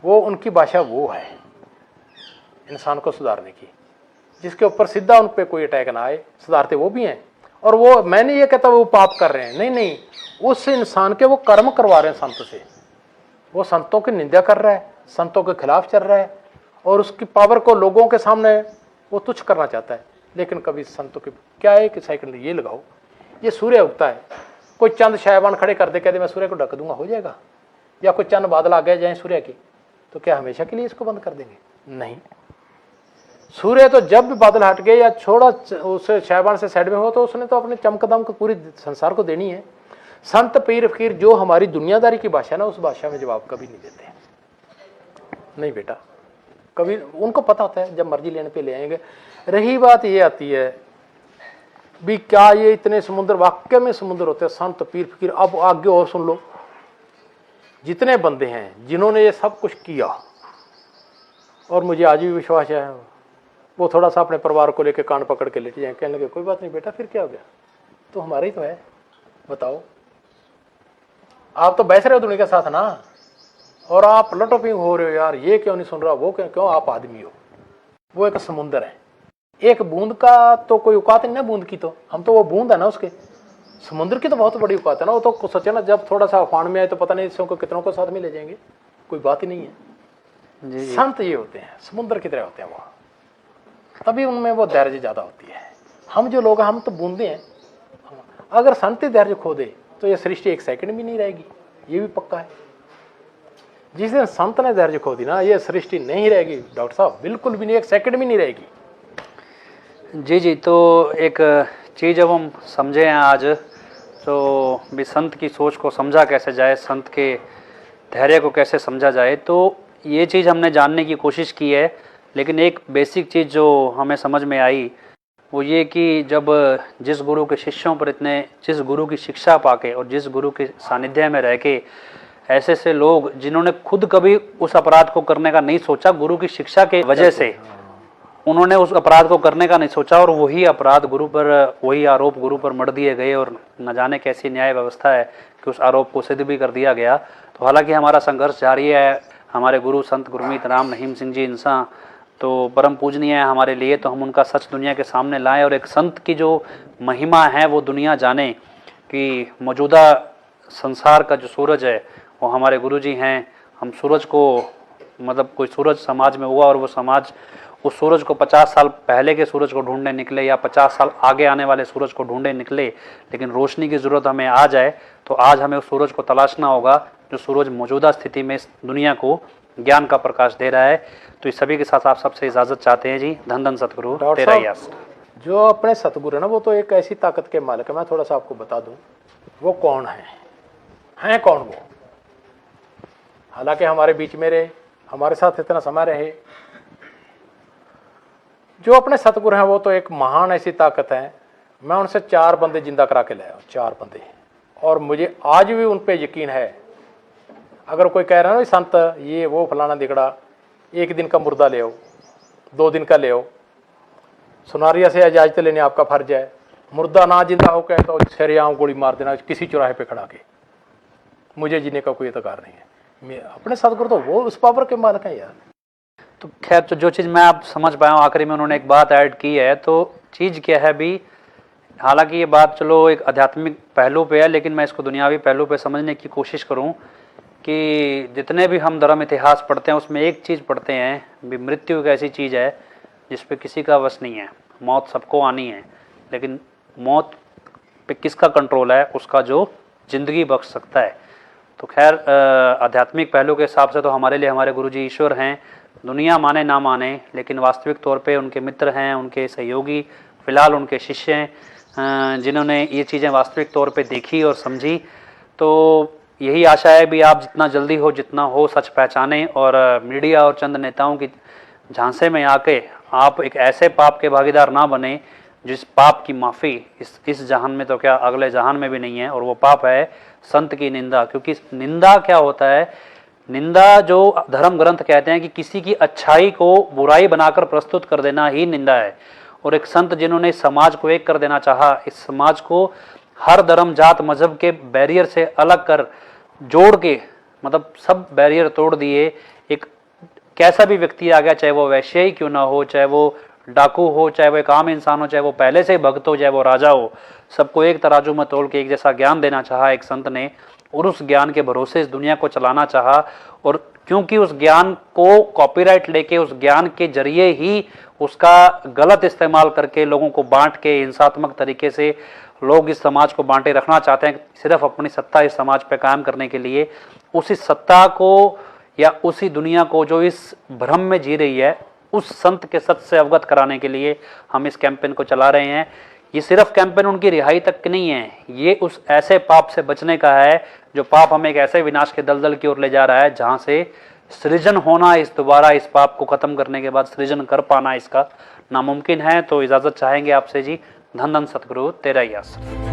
वो उनकी भाषा वो है इंसान को सुधारने की, जिसके ऊपर सीधा उन पर कोई अटैक ना आए, सुधारते वो भी हैं। और वो, मैं नहीं ये कहता वो पाप कर रहे हैं, नहीं नहीं, उस इंसान के वो कर्म करवा रहे हैं संत से। वो संतों की निंदा कर रहा है, संतों के खिलाफ चल रहा है, और उसकी पावर को लोगों के सामने वो तुच्छ करना चाहता है। लेकिन कभी संतों के क्या है कि साइकिल ये लगाओ ये सूर्य उगता है, कोई चंद शायबान खड़े कर दे, कहते मैं सूर्य को ढक दूंगा, हो जाएगा? या कोई चंद बादल आ गए जाए सूर्य के, तो क्या हमेशा के लिए इसको बंद कर देंगे? नहीं। सूर्य तो जब भी बादल हट गए या छोड़ा उस शायबान से साइड में हो, तो उसने तो अपने चमकदम को पूरी संसार को देनी है। संत पीर फकीर जो हमारी दुनियादारी की भाषा ना, उस भाषा में जवाब कभी नहीं देते। नहीं बेटा, कभी उनको पता होता है जब मर्जी लेने पे ले आएंगे। रही बात ये आती है भी क्या ये इतने समुद्र, वाक्य में समुद्र होते हैं संत पीर फकीर। अब आगे और सुन लो, जितने बंदे हैं जिन्होंने ये सब कुछ किया, और मुझे आज भी विश्वास है वो थोड़ा सा अपने परिवार को लेकर कान पकड़ के लेटे जाए, कहने लगे कोई बात नहीं बेटा, फिर क्या हो गया, तो हमारा ही तो है, बताओ। आप तो बहस रहे हो दुनिया के साथ ना, और आप लटोपिंग हो रहे हो यार, ये क्यों नहीं सुन रहा, वो क्यों? आप आदमी हो, वो एक समुंदर है। एक बूंद का तो कोई औकात नहीं ना, बूंद की तो हम तो वो बूंद है ना, उसके समुद्र की तो बहुत बड़ी औकात है ना। वो तो सोचे ना, जब थोड़ा सा अफान में आए तो पता नहीं इसको कितनों को साथ में ले जाएंगे, कोई बात ही नहीं है। जी। संत ये होते हैं, समुद्र की तरह होते हैं वहाँ, तभी उनमें वो धैर्य ज्यादा होती है। हम जो लोग हैं, हम तो बूंदे हैं। अगर संत धैर्य खो दे तो ये सृष्टि एक सेकंड भी नहीं रहेगी, ये भी पक्का है। जिस दिन संत ने धैर्य खो दी ना, ये सृष्टि नहीं रहेगी डॉक्टर साहब, बिल्कुल भी नहीं, एक सेकंड भी नहीं रहेगी। जी जी। तो एक चीज़ जब हम समझे हैं आज, तो भी संत की सोच को समझा कैसे जाए, संत के धैर्य को कैसे समझा जाए, तो ये चीज़ हमने जानने की कोशिश की है। लेकिन एक बेसिक चीज़ जो हमें समझ में आई वो ये कि जब जिस गुरु के शिष्यों पर जिस गुरु की शिक्षा पाके और जिस गुरु के सानिध्य में रह के ऐसे से लोग जिन्होंने खुद कभी उस अपराध को करने का नहीं सोचा, गुरु की शिक्षा के वजह से उन्होंने उस अपराध को करने का नहीं सोचा, और वही अपराध वही आरोप गुरु पर मढ़ दिए गए, और न जाने कैसी न्याय व्यवस्था है कि उस आरोप को सिद्ध भी कर दिया गया। तो हालांकि हमारा संघर्ष जारी है। हमारे गुरु संत गुरमीत राम रहीम सिंह जी इंसान तो परम पूजनीय है हमारे लिए, तो हम उनका सच दुनिया के सामने लाएं, और एक संत की जो महिमा है वो दुनिया जाने कि मौजूदा संसार का जो सूरज है वो हमारे गुरुजी हैं। हम सूरज को, मतलब कोई सूरज समाज में हुआ और वो समाज उस सूरज को 50 साल पहले के सूरज को ढूंढने निकले या 50 साल आगे आने वाले सूरज को ढूंढने निकले, लेकिन रोशनी की ज़रूरत हमें आ जाए तो आज हमें उस सूरज को तलाशना होगा जो सूरज मौजूदा स्थिति में इस दुनिया को ज्ञान का प्रकाश दे रहा है। तो इस सभी के साथ आप सबसे इजाज़त चाहते हैं जी। धन धन सतगुरु तेरा यश। जो अपने सतगुरु है ना, वो तो एक ऐसी ताकत के मालिक है। मैं थोड़ा सा आपको बता दूं वो कौन है कौन वो। हालांकि हमारे बीच में रहे, हमारे साथ इतना समय रहे, जो अपने सतगुरु हैं वो तो एक महान ऐसी ताकत है। मैं उनसे 4 बंदे जिंदा करा के लाया हूँ, 4 बंदे, और मुझे आज भी उन पे यकीन है। अगर कोई कह रहा है ना संत ये वो फलाना दिगड़ा, 1 दिन का मुर्दा ले आओ, 2 दिन का ले आओ, सुनारिया से इजाजत लेने आपका फर्ज है। मुर्दा ना जिंदा हो कहे तो सरेआम गोली मार देना किसी चौराहे पे खड़ा के, मुझे जीने का कोई अधिकार नहीं है। मैं अपने सतगुरु तो वो उस पावर के मालिक हैं यार। तो खैर, तो जो चीज़ मैं आप समझ पाया हूँ, आखिरी में उन्होंने एक बात ऐड की है, तो चीज़ क्या है भी, हालांकि ये बात चलो एक आध्यात्मिक पहलू पे है, लेकिन मैं इसको दुनियावी पहलू पे समझने की कोशिश करूँ कि जितने भी हम धर्म इतिहास पढ़ते हैं उसमें एक चीज़ पढ़ते हैं भी, मृत्यु एक ऐसी चीज़ है जिस पे किसी का वश नहीं है। मौत सबको आनी है, लेकिन मौत पे किसका कंट्रोल है, उसका जो जिंदगी बख्श सकता है। तो खैर, आध्यात्मिक पहलू के हिसाब से तो हमारे लिए हमारे गुरुजी ईश्वर हैं, दुनिया माने ना माने, लेकिन वास्तविक तौर पे उनके मित्र हैं, उनके सहयोगी, फिलहाल उनके शिष्य हैं जिन्होंने ये चीज़ें वास्तविक तौर पे देखी और समझी। तो यही आशा है भी आप जितना जल्दी हो जितना हो सच पहचानें, और मीडिया और चंद नेताओं की झांसे में आके आप एक ऐसे पाप के भागीदार ना बने जिस पाप की माफ़ी इस जहान में तो क्या अगले जहान में भी नहीं है, और वो पाप है संत की निंदा। क्योंकि निंदा क्या होता है, निंदा जो धर्म ग्रंथ कहते हैं कि किसी की अच्छाई को बुराई बनाकर प्रस्तुत कर देना ही निंदा है। और एक संत जिन्होंने इस समाज को एक कर देना चाहा, इस समाज को हर धर्म जात मजहब के बैरियर से अलग कर जोड़ के, मतलब सब बैरियर तोड़ दिए, एक कैसा भी व्यक्ति आ गया, चाहे वो वैश्य ही क्यों ना हो, चाहे वो डाकू हो, चाहे वो एक आम इंसान हो, चाहे वो पहले से ही भक्त हो, चाहे वो राजा हो, सबको एक तराजू में तोल के एक जैसा ज्ञान देना चाहा एक संत ने, और उस ज्ञान के भरोसे इस दुनिया को चलाना चाहा। और क्योंकि उस ज्ञान को कॉपीराइट लेके, उस ज्ञान के जरिए ही उसका गलत इस्तेमाल करके लोगों को बांट के हिंसात्मक तरीके से लोग इस समाज को बांटे रखना चाहते हैं सिर्फ अपनी सत्ता इस समाज पे कायम करने के लिए, उसी सत्ता को या उसी दुनिया को जो इस भ्रम में जी रही है उस संत के सत्य से अवगत कराने के लिए हम इस कैंपेन को चला रहे हैं। ये सिर्फ कैंपेन उनकी रिहाई तक की नहीं है, ये उस ऐसे पाप से बचने का है जो पाप हमें एक ऐसे विनाश के दलदल की ओर ले जा रहा है जहां से सृजन होना, इस दोबारा इस पाप को खत्म करने के बाद सृजन कर पाना इसका नामुमकिन है। तो इजाजत चाहेंगे आपसे जी। धन धन सतगुरु तेरा ही आश्रय।